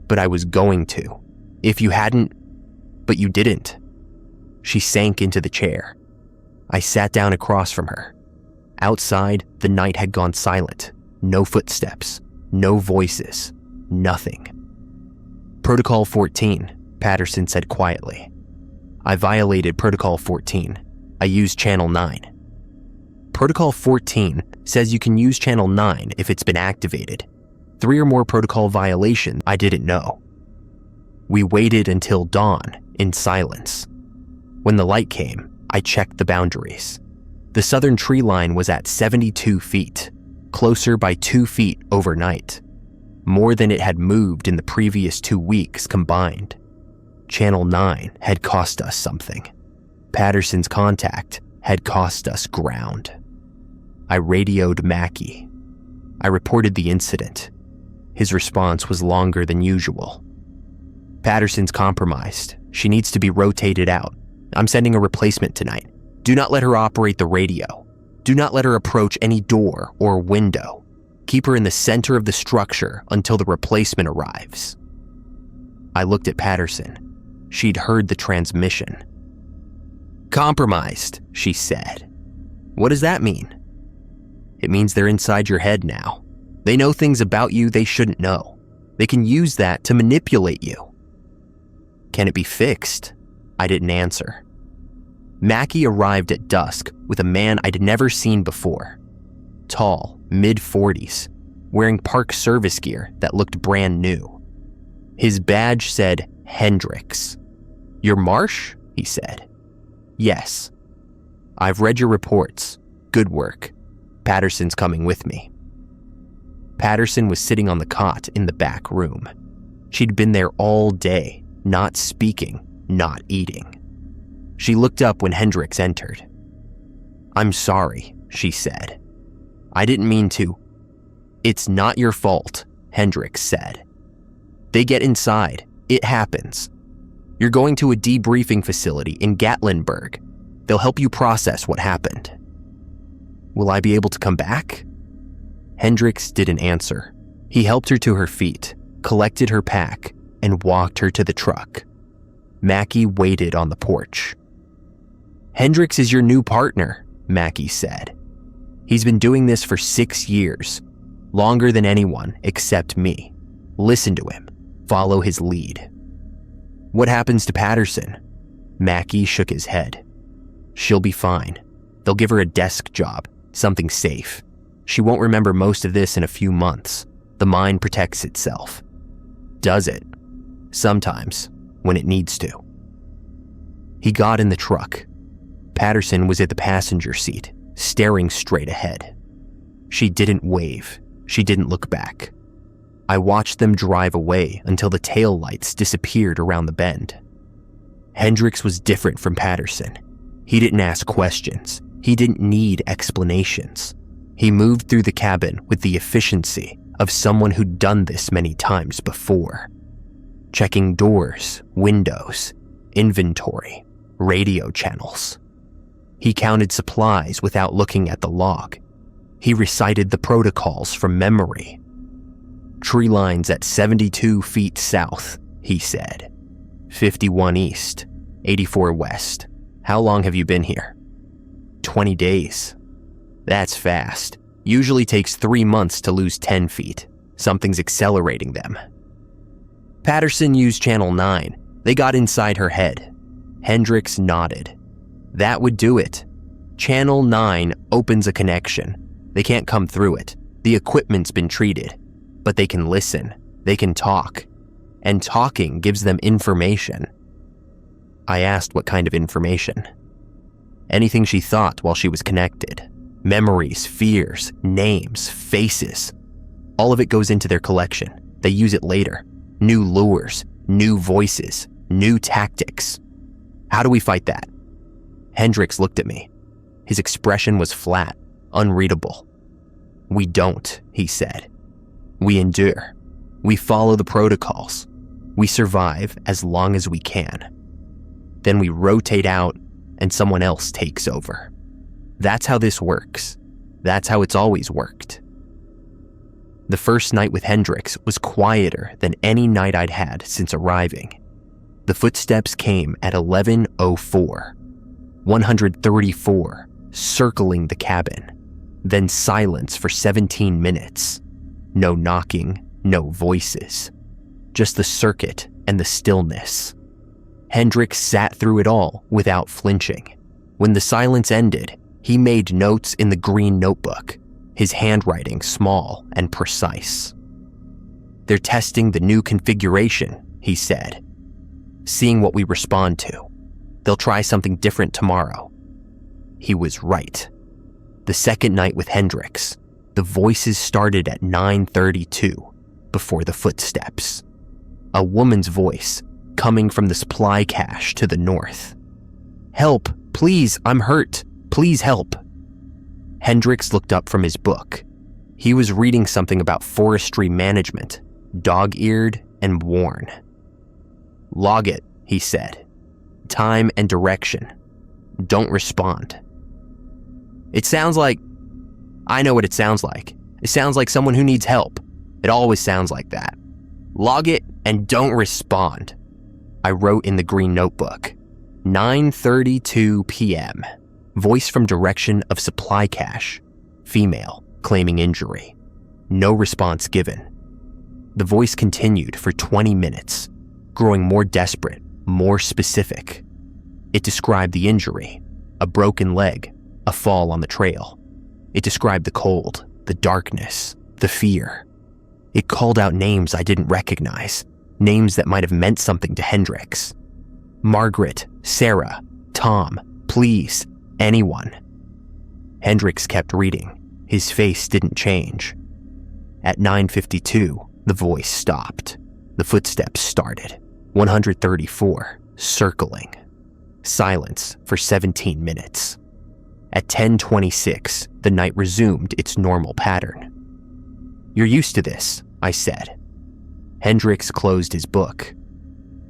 "But I was going to. If you hadn't, but you didn't." She sank into the chair. I sat down across from her. Outside, the night had gone silent. No footsteps, no voices, nothing. "Protocol 14, Patterson said quietly. "I violated Protocol 14. I used Channel 9. "Protocol 14 says you can use Channel 9 if it's been activated. 3 or more protocol violations I didn't know." We waited until dawn in silence. When the light came, I checked the boundaries. The southern tree line was at 72 feet, closer by 2 feet overnight, more than it had moved in the previous 2 weeks combined. Channel 9 had cost us something. Patterson's contact had cost us ground. I radioed Mackie. I reported the incident. His response was longer than usual. "Patterson's compromised. She needs to be rotated out. I'm sending a replacement tonight. Do not let her operate the radio. Do not let her approach any door or window. Keep her in the center of the structure until the replacement arrives." I looked at Patterson. She'd heard the transmission. "Compromised," she said. "What does that mean?" "It means they're inside your head now. They know things about you they shouldn't know. They can use that to manipulate you." "Can it be fixed?" I didn't answer. Mackie arrived at dusk with a man I'd never seen before. Tall, mid-40s, wearing park service gear that looked brand new. His badge said Hendricks. "You're Marsh?" he said. "Yes." "I've read your reports. Good work. Patterson's coming with me." Patterson was sitting on the cot in the back room. She'd been there all day, not speaking, not eating. She looked up when Hendricks entered. "I'm sorry," she said. "I didn't mean to." "It's not your fault," Hendricks said. "They get inside. It happens. You're going to a debriefing facility in Gatlinburg. They'll help you process what happened." "Will I be able to come back?" Hendricks didn't answer. He helped her to her feet, collected her pack, and walked her to the truck. Mackie waited on the porch. "Hendricks is your new partner," Mackie said. "He's been doing this for 6 years, longer than anyone except me. Listen to him. Follow his lead." "What happens to Patterson?" Mackie shook his head. She'll be fine. They'll give her a desk job, something safe. She won't remember most of this in a few months. The mind protects itself. Does it? Sometimes, when it needs to. He got in the truck. Patterson was at the passenger seat, staring straight ahead. She didn't wave. She didn't look back. I watched them drive away until the taillights disappeared around the bend. Hendricks was different from Patterson. He didn't ask questions. He didn't need explanations. He moved through the cabin with the efficiency of someone who'd done this many times before. Checking doors, windows, inventory, radio channels. He counted supplies without looking at the log. He recited the protocols from memory. Tree lines at 72 feet south, he said. 51 east, 84 west. How long have you been here? 20 days. That's fast. Usually takes 3 months to lose 10 feet. Something's accelerating them. Patterson used Channel 9. They got inside her head. Hendricks nodded. That would do it. Channel 9 opens a connection. They can't come through it. The equipment's been treated. But they can listen. They can talk. And talking gives them information. I asked what kind of information. Anything she thought while she was connected. Memories, fears, names, faces. All of it goes into their collection. They use it later. New lures, new voices, new tactics. How do we fight that? Hendricks looked at me. His expression was flat, unreadable. We don't, he said. We endure. We follow the protocols. We survive as long as we can. Then we rotate out and someone else takes over. That's how this works. That's how it's always worked. The first night with Hendricks was quieter than any night I'd had since arriving. The footsteps came at 11:04, 134, circling the cabin, then silence for 17 minutes. No knocking, no voices, just the circuit and the stillness. Hendricks sat through it all without flinching. When the silence ended, he made notes in the green notebook, his handwriting small and precise. They're testing the new configuration, he said, seeing what we respond to. They'll try something different tomorrow. He was right. The second night with Hendricks, the voices started at 9:32 before the footsteps. A woman's voice coming from the supply cache to the north. Help, please, I'm hurt. Please help. Hendricks looked up from his book. He was reading something about forestry management, dog-eared and worn. Log it, he said. Time and direction. Don't respond. It sounds like... I know what it sounds like. It sounds like someone who needs help. It always sounds like that. Log it and don't respond. I wrote in the green notebook. 9:32 p.m. Voice from direction of supply cache. Female, claiming injury. No response given. The voice continued for 20 minutes, growing more desperate, more specific. It described the injury, a broken leg, a fall on the trail. It described the cold, the darkness, the fear. It called out names I didn't recognize, names that might have meant something to Hendricks. Margaret, Sarah, Tom, please, anyone. Hendricks kept reading. His face didn't change. At 9:52, the voice stopped. The footsteps started. 134, circling. Silence for 17 minutes. At 10:26, the night resumed its normal pattern. You're used to this, I said. Hendricks closed his book.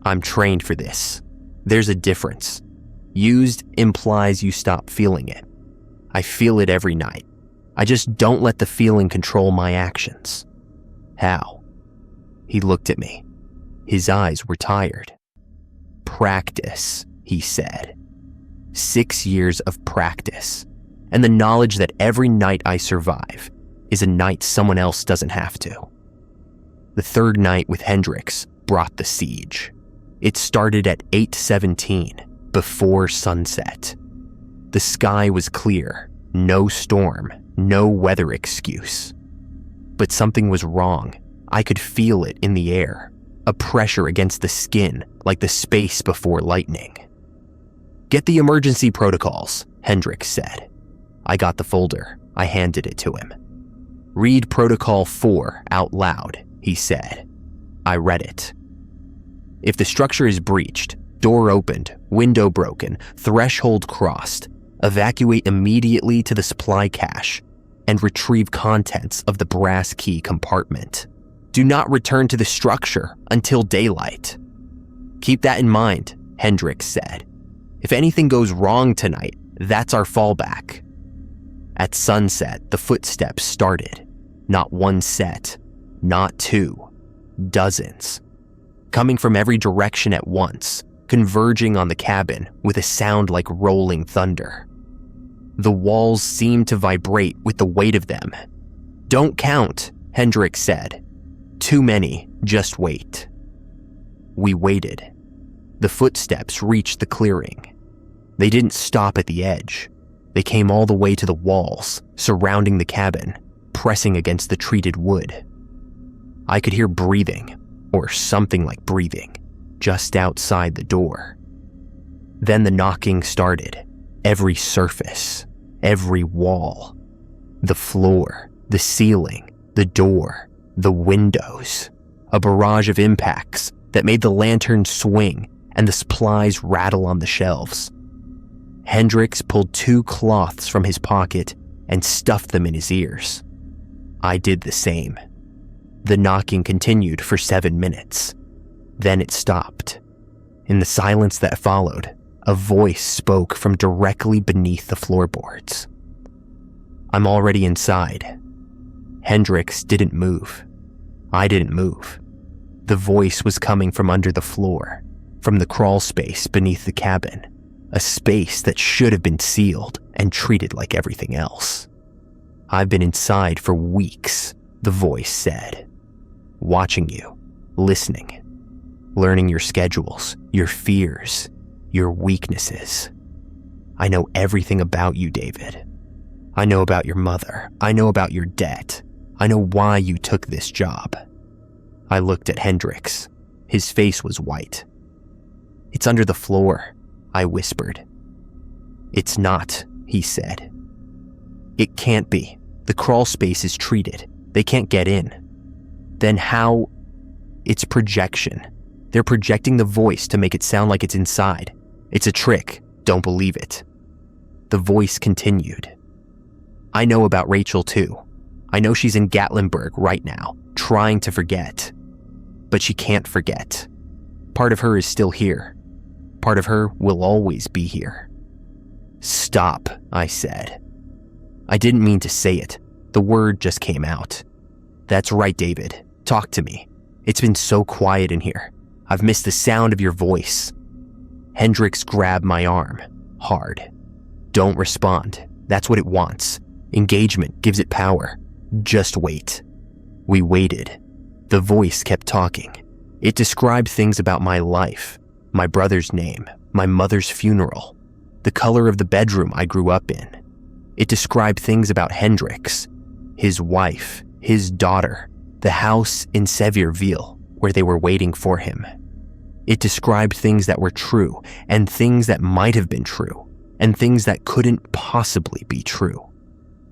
I'm trained for this. There's a difference. Used implies you stop feeling it. I feel it every night. I just don't let the feeling control my actions. How? He looked at me. His eyes were tired. Practice, he said. 6 years of practice, and the knowledge that every night I survive is a night someone else doesn't have to. The third night with Hendricks brought the siege. It started at 8:17, before sunset. The sky was clear, no storm, no weather excuse. But something was wrong. I could feel it in the air, a pressure against the skin like the space before lightning. "Get the emergency protocols," Hendricks said. I got the folder. I handed it to him. "Read Protocol 4 out loud," he said. I read it. "If the structure is breached, door opened, window broken, threshold crossed, evacuate immediately to the supply cache and retrieve contents of the brass key compartment. Do not return to the structure until daylight." "Keep that in mind," Hendricks said. "If anything goes wrong tonight, that's our fallback." At sunset, the footsteps started. Not one set, not two, dozens. Coming from every direction at once, converging on the cabin with a sound like rolling thunder. The walls seemed to vibrate with the weight of them. "Don't count," Hendricks said. "Too many, just wait." We waited. The footsteps reached the clearing. They didn't stop at the edge. They came all the way to the walls, surrounding the cabin, pressing against the treated wood. I could hear breathing, or something like breathing, just outside the door. Then the knocking started. Every surface, every wall, the floor, the ceiling, the door, the windows. A barrage of impacts that made the lantern swing and the supplies rattle on the shelves. Hendricks pulled 2 cloths from his pocket and stuffed them in his ears. I did the same. The knocking continued for 7 minutes. Then it stopped. In the silence that followed, a voice spoke from directly beneath the floorboards. "I'm already inside." Hendricks didn't move. I didn't move. The voice was coming from under the floor, from the crawl space beneath the cabin, a space that should have been sealed and treated like everything else. "I've been inside for weeks," the voice said. "Watching you, listening, learning your schedules, your fears, your weaknesses. I know everything about you, David. I know about your mother. I know about your debt. I know why you took this job." I looked at Hendricks. His face was white. "It's under the floor," I whispered. "It's not," he said. "It can't be. The crawl space is treated. They can't get in." "Then how?" "It's projection. They're projecting the voice to make it sound like it's inside. It's a trick. Don't believe it." The voice continued. "I know about Rachel too. I know she's in Gatlinburg right now, trying to forget. But she can't forget. Part of her is still here. Part of her will always be here." "Stop," I said. I didn't mean to say it. The word just came out. "That's right, David. Talk to me. It's been so quiet in here. I've missed the sound of your voice." Hendricks grabbed my arm, hard. "Don't respond. That's what it wants. Engagement gives it power. Just wait." We waited. The voice kept talking. It described things about my life, my brother's name, my mother's funeral, the color of the bedroom I grew up in. It described things about Hendricks, his wife, his daughter, the house in Sevierville where they were waiting for him. It described things that were true and things that might have been true and things that couldn't possibly be true,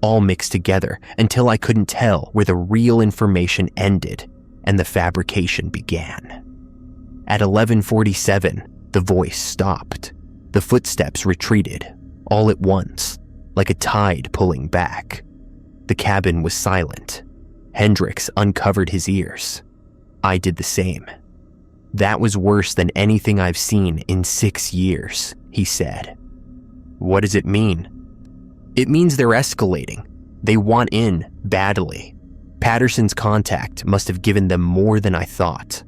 all mixed together until I couldn't tell where the real information ended and the fabrication began. At 11:47, the voice stopped. The footsteps retreated, all at once, like a tide pulling back. The cabin was silent. Hendricks uncovered his ears. I did the same. "That was worse than anything I've seen in 6 years, he said. "What does it mean?" "It means they're escalating. They want in badly. Patterson's contact must have given them more than I thought.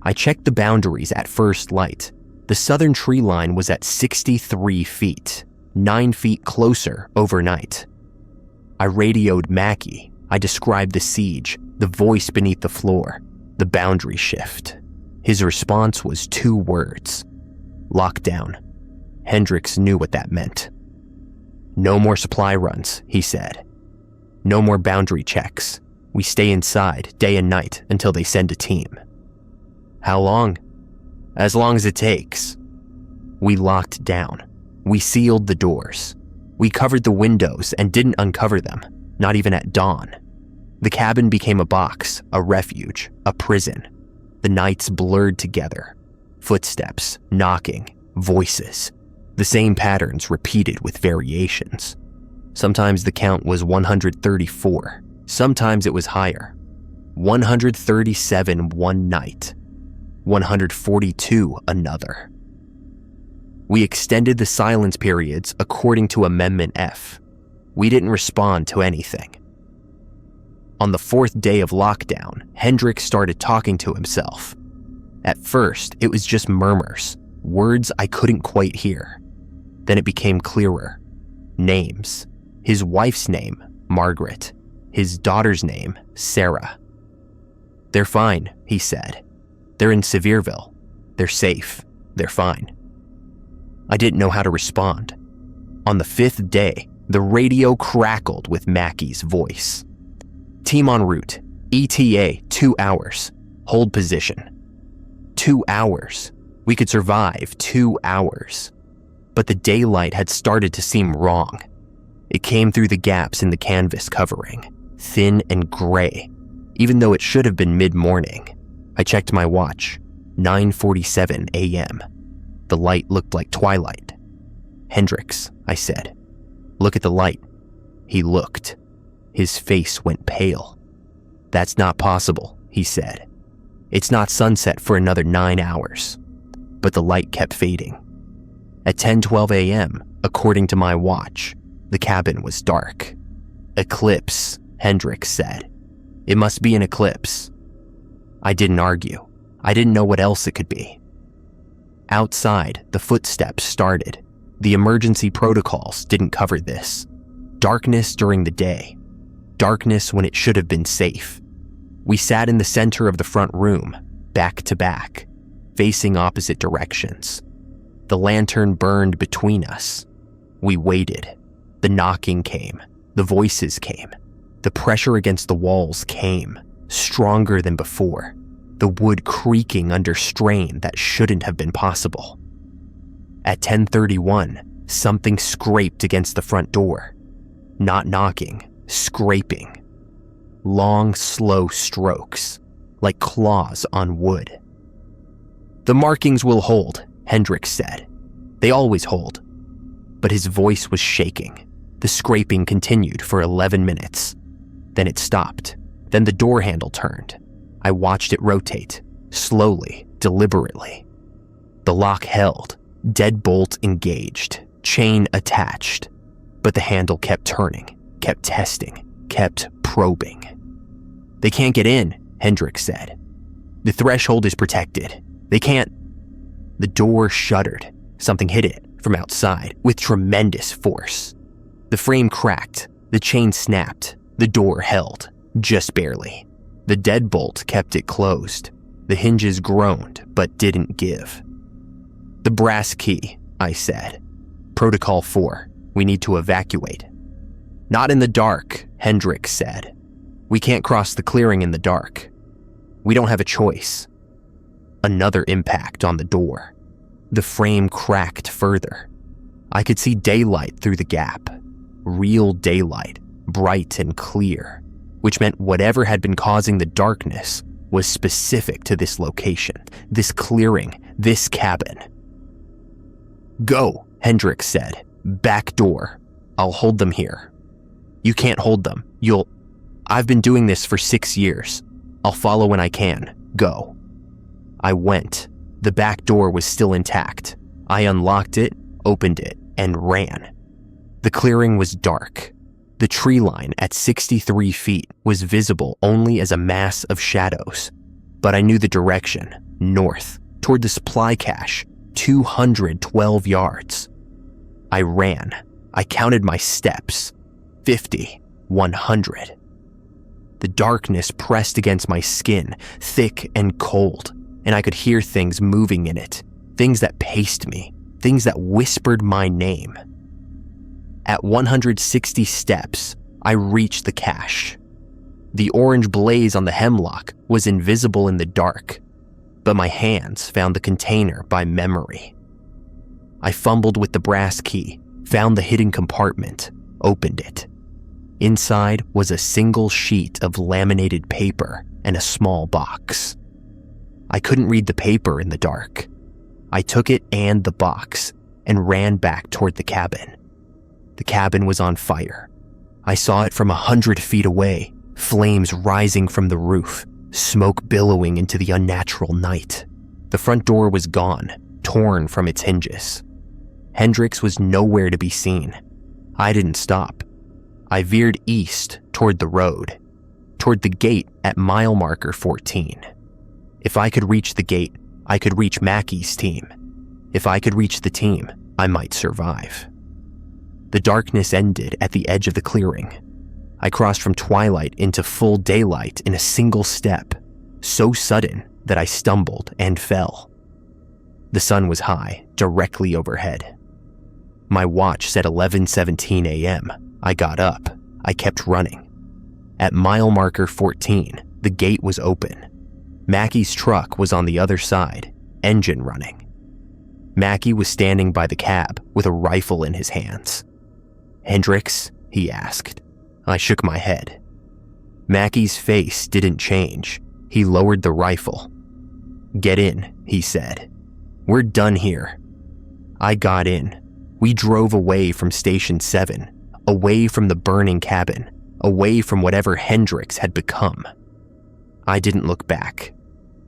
I checked the boundaries at first light. The southern tree line was at 63 feet, 9 feet closer overnight. I radioed Mackie. I described the siege, the voice beneath the floor, the boundary shift. His response was 2 words: lockdown. Hendricks knew what that meant. No more supply runs, he said. No more boundary checks. We stay inside day and night until they send a team. How long? As long as it takes. We locked down. We sealed the doors. We covered the windows and didn't uncover them, not even at dawn. The cabin became a box, a refuge, a prison. The nights blurred together. Footsteps, knocking, voices. The same patterns repeated with variations. Sometimes the count was 134. Sometimes it was higher. 137 one night. 142 another. We extended the silence periods according to Amendment F. We didn't respond to anything. On the 4th day of lockdown, Hendricks started talking to himself. At first, it was just murmurs, words I couldn't quite hear. Then it became clearer. Names. His wife's name, Margaret. His daughter's name, Sarah. They're fine, he said. They're in Sevierville. They're safe. They're fine. I didn't know how to respond. On the 5th day, the radio crackled with Mackey's voice. Team en route. ETA 2 hours. Hold position. 2 hours. We could survive 2 hours. But the daylight had started to seem wrong. It came through the gaps in the canvas covering, thin and gray, even though it should have been mid-morning. I checked my watch. 9:47 a.m. The light looked like twilight. Hendricks, I said. Look at the light. He looked. His face went pale. That's not possible, he said. It's not sunset for another 9 hours. But the light kept fading. At 10:12 a.m., according to my watch, the cabin was dark. Eclipse, Hendricks said. It must be an eclipse. I didn't argue. I didn't know what else it could be. Outside, the footsteps started. The emergency protocols didn't cover this. Darkness during the day. Darkness when it should have been safe. We sat in the center of the front room, back to back, facing opposite directions. The lantern burned between us. We waited. The knocking came. The voices came. The pressure against the walls came, stronger than before. The wood creaking under strain that shouldn't have been possible. At 10:31, something scraped against the front door. Not knocking, scraping. Long, slow strokes, like claws on wood. The markings will hold, Hendricks said. They always hold. But his voice was shaking. The scraping continued for 11 minutes. Then it stopped. Then the door handle turned. I watched it rotate, slowly, deliberately. The lock held, deadbolt engaged, chain attached. But the handle kept turning, kept testing, kept probing. They can't get in, Hendricks said. The threshold is protected. They can't. The door shuddered. Something hit it from outside with tremendous force. The frame cracked. The chain snapped. The door held, just barely. The deadbolt kept it closed. The hinges groaned, but didn't give. The brass key, I said. Protocol 4. We need to evacuate. Not in the dark, Hendricks said. We can't cross the clearing in the dark. We don't have a choice. Another impact on the door. The frame cracked further. I could see daylight through the gap. Real daylight, bright and clear, which meant whatever had been causing the darkness was specific to this location, this clearing, this cabin. Go, Hendricks said. Back door. I'll hold them here. You can't hold them. I've been doing this for 6 years. I'll follow when I can. Go. I went. The back door was still intact. I unlocked it, opened it, and ran. The clearing was dark. The tree line at 63 feet was visible only as a mass of shadows. But I knew the direction, north, toward the supply cache, 212 yards. I ran. I counted my steps. 50, 100. The darkness pressed against my skin, thick and cold, and I could hear things moving in it, things that paced me, things that whispered my name. At 160 steps, I reached the cache. The orange blaze on the hemlock was invisible in the dark, but my hands found the container by memory. I fumbled with the brass key, found the hidden compartment, opened it. Inside was a single sheet of laminated paper and a small box. I couldn't read the paper in the dark. I took it and the box and ran back toward the cabin. The cabin was on fire. I saw it from 100 feet away, flames rising from the roof, smoke billowing into the unnatural night. The front door was gone, torn from its hinges. Hendricks was nowhere to be seen. I didn't stop. I veered east toward the road, toward the gate at mile marker 14. If I could reach the gate, I could reach Mackey's team. If I could reach the team, I might survive. The darkness ended at the edge of the clearing. I crossed from twilight into full daylight in a single step, so sudden that I stumbled and fell. The sun was high, directly overhead. My watch said 11:17 a.m. I got up. I kept running. At mile marker 14, the gate was open. Mackey's truck was on the other side, engine running. Mackey was standing by the cab with a rifle in his hands. "Hendricks?" he asked. I shook my head. Mackey's face didn't change. He lowered the rifle. "Get in," he said. "We're done here." I got in. We drove away from Station 7, away from the burning cabin, away from whatever Hendricks had become. I didn't look back.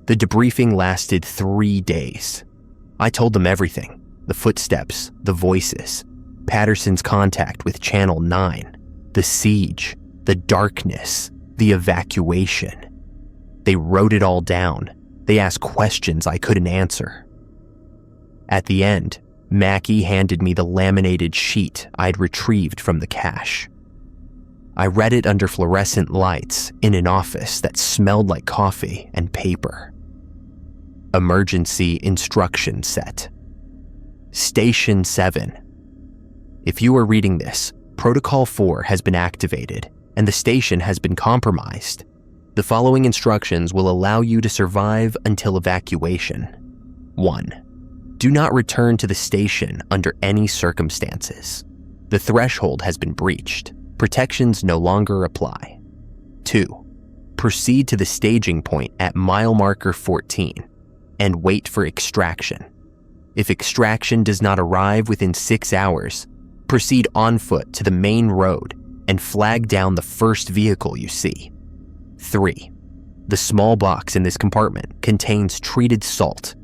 The debriefing lasted 3 days. I told them everything: the footsteps, the voices, Patterson's contact with Channel 9, the siege, the darkness, the evacuation. They wrote it all down. They asked questions I couldn't answer. At the end, Mackey handed me the laminated sheet I'd retrieved from the cache. I read it under fluorescent lights in an office that smelled like coffee and paper. Emergency instruction set. Station 7. If you are reading this, Protocol 4 has been activated and the station has been compromised. The following instructions will allow you to survive until evacuation. 1. Do not return to the station under any circumstances. The threshold has been breached. Protections no longer apply. 2. Proceed to the staging point at mile marker 14 and wait for extraction. If extraction does not arrive within 6 hours, proceed on foot to the main road and flag down the first vehicle you see. 3. The small box in this compartment contains treated salt.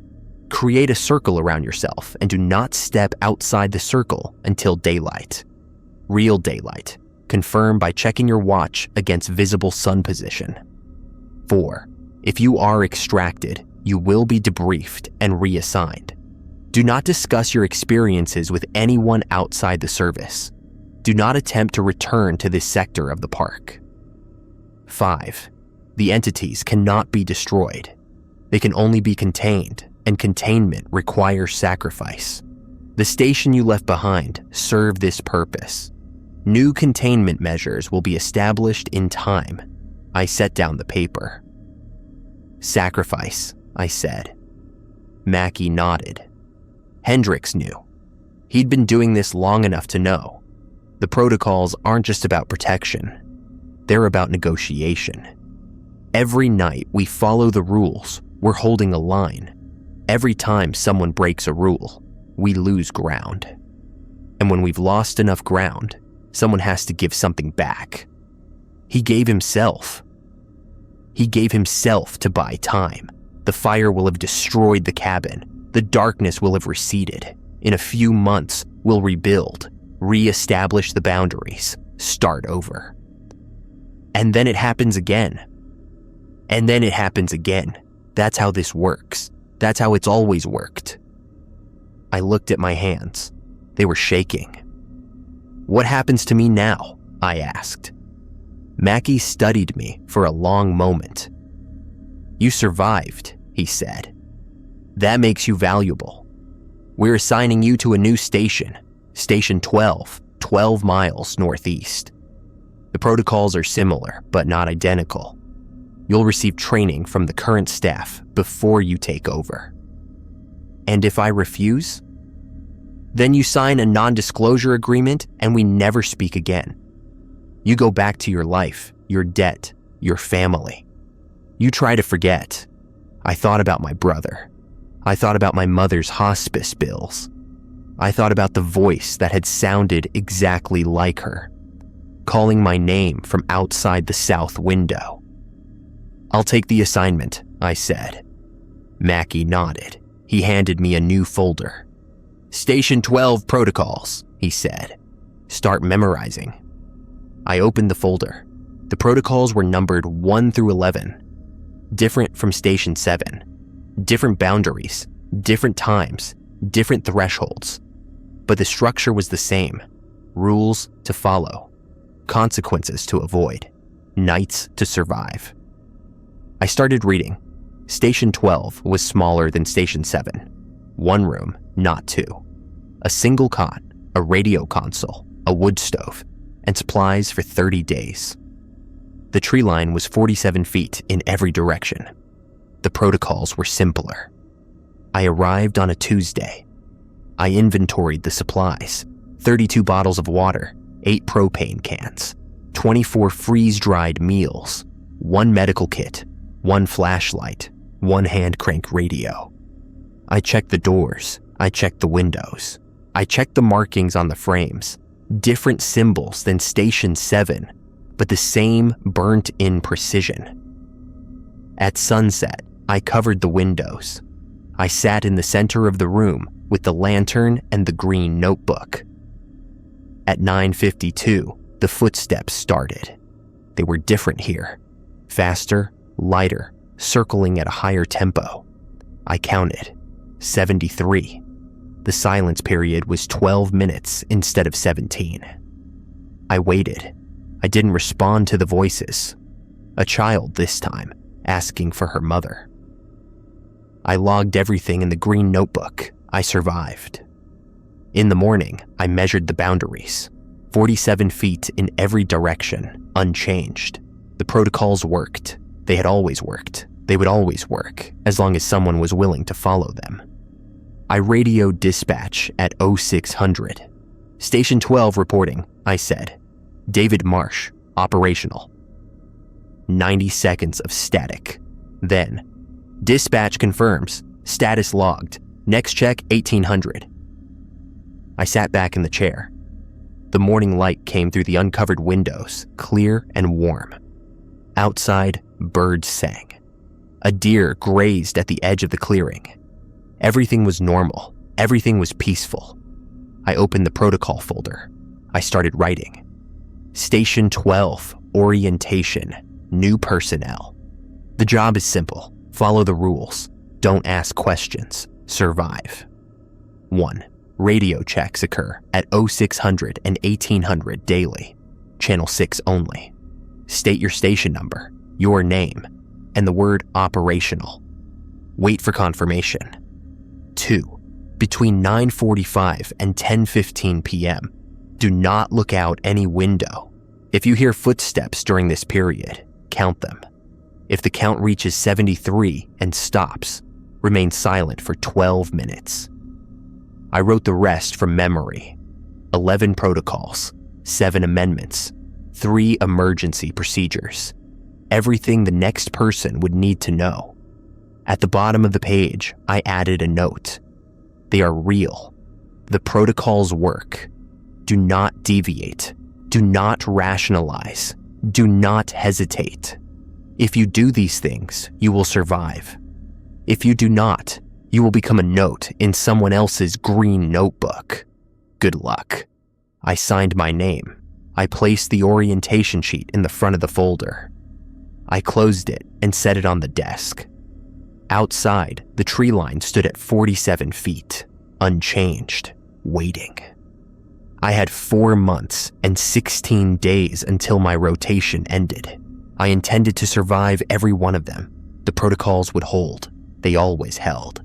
Create a circle around yourself and do not step outside the circle until daylight. Real daylight. Confirm by checking your watch against visible sun position. 4. If you are extracted, you will be debriefed and reassigned. Do not discuss your experiences with anyone outside the service. Do not attempt to return to this sector of the park. 5. The entities cannot be destroyed. They can only be contained, and containment requires sacrifice. The station you left behind served this purpose. New containment measures will be established in time. I set down the paper. Sacrifice, I said. Mackey nodded. Hendricks knew. He'd been doing this long enough to know. The protocols aren't just about protection. They're about negotiation. Every night we follow the rules, we're holding a line. Every time someone breaks a rule, we lose ground. And when we've lost enough ground, someone has to give something back. He gave himself. He gave himself to buy time. The fire will have destroyed the cabin. The darkness will have receded. In a few months, we'll rebuild, re-establish the boundaries, start over. And then it happens again. And then it happens again. That's how this works. That's how it's always worked. I looked at my hands. They were shaking. What happens to me now? I asked. Mackey studied me for a long moment. You survived, he said. That makes you valuable. We're assigning you to a new station, Station 12, 12 miles northeast. The protocols are similar, but not identical. You'll receive training from the current staff before you take over. And if I refuse? Then you sign a non-disclosure agreement and we never speak again. You go back to your life, your debt, your family. You try to forget. I thought about my brother. I thought about my mother's hospice bills. I thought about the voice that had sounded exactly like her, calling my name from outside the south window. "I'll take the assignment," I said. Mackie nodded. He handed me a new folder. "Station 12 protocols," he said. "Start memorizing." I opened the folder. The protocols were numbered 1 through 11, different from Station 7, different boundaries, different times, different thresholds. But the structure was the same: rules to follow, consequences to avoid, nights to survive. I started reading. Station 12 was smaller than Station 7. 1 room, not 2. A single cot, a radio console, a wood stove, and supplies for 30 days. The tree line was 47 feet in every direction. The protocols were simpler. I arrived on a Tuesday. I inventoried the supplies: 32 bottles of water, 8 propane cans, 24 freeze-dried meals, 1 medical kit, 1 flashlight, 1 hand crank radio. I checked the doors. I checked the windows. I checked the markings on the frames. Different symbols than Station 7, but the same burnt-in precision. At sunset, I covered the windows. I sat in the center of the room with the lantern and the green notebook. At 9:52, the footsteps started. They were different here. Faster, lighter, circling at a higher tempo. I counted. 73. The silence period was 12 minutes instead of 17. I waited. I didn't respond to the voices. A child this time, asking for her mother. I logged everything in the green notebook. I survived. In the morning, I measured the boundaries. 47 feet in every direction, unchanged. The protocols worked. They had always worked. They would always work, as long as someone was willing to follow them. I radioed dispatch at 0600. "Station 12 reporting," I said. "David Marsh, operational." 90 seconds of static. Then, "Dispatch confirms. Status logged. Next check 1800. I sat back in the chair. The morning light came through the uncovered windows, clear and warm. Outside, birds sang. A deer grazed at the edge of the clearing. Everything was normal. Everything was peaceful. I opened the protocol folder. I started writing. Station 12, orientation, new personnel. The job is simple. Follow the rules. Don't ask questions. Survive. 1. Radio checks occur at 0600 and 1800 daily. Channel 6 only. State your station number, your name, and the word operational. Wait for confirmation. 2. Between 9:45 and 10:15 p.m., do not look out any window. If you hear footsteps during this period, count them. If the count reaches 73 and stops, remain silent for 12 minutes. I wrote the rest from memory. 11 protocols, 7 amendments, 3 emergency procedures. Everything the next person would need to know. At the bottom of the page, I added a note. They are real. The protocols work. Do not deviate. Do not rationalize. Do not hesitate. If you do these things, you will survive. If you do not, you will become a note in someone else's green notebook. Good luck. I signed my name. I placed the orientation sheet in the front of the folder. I closed it and set it on the desk. Outside, the tree line stood at 47 feet, unchanged, waiting. I had 4 months and 16 days until my rotation ended. I intended to survive every one of them. The protocols would hold. They always held.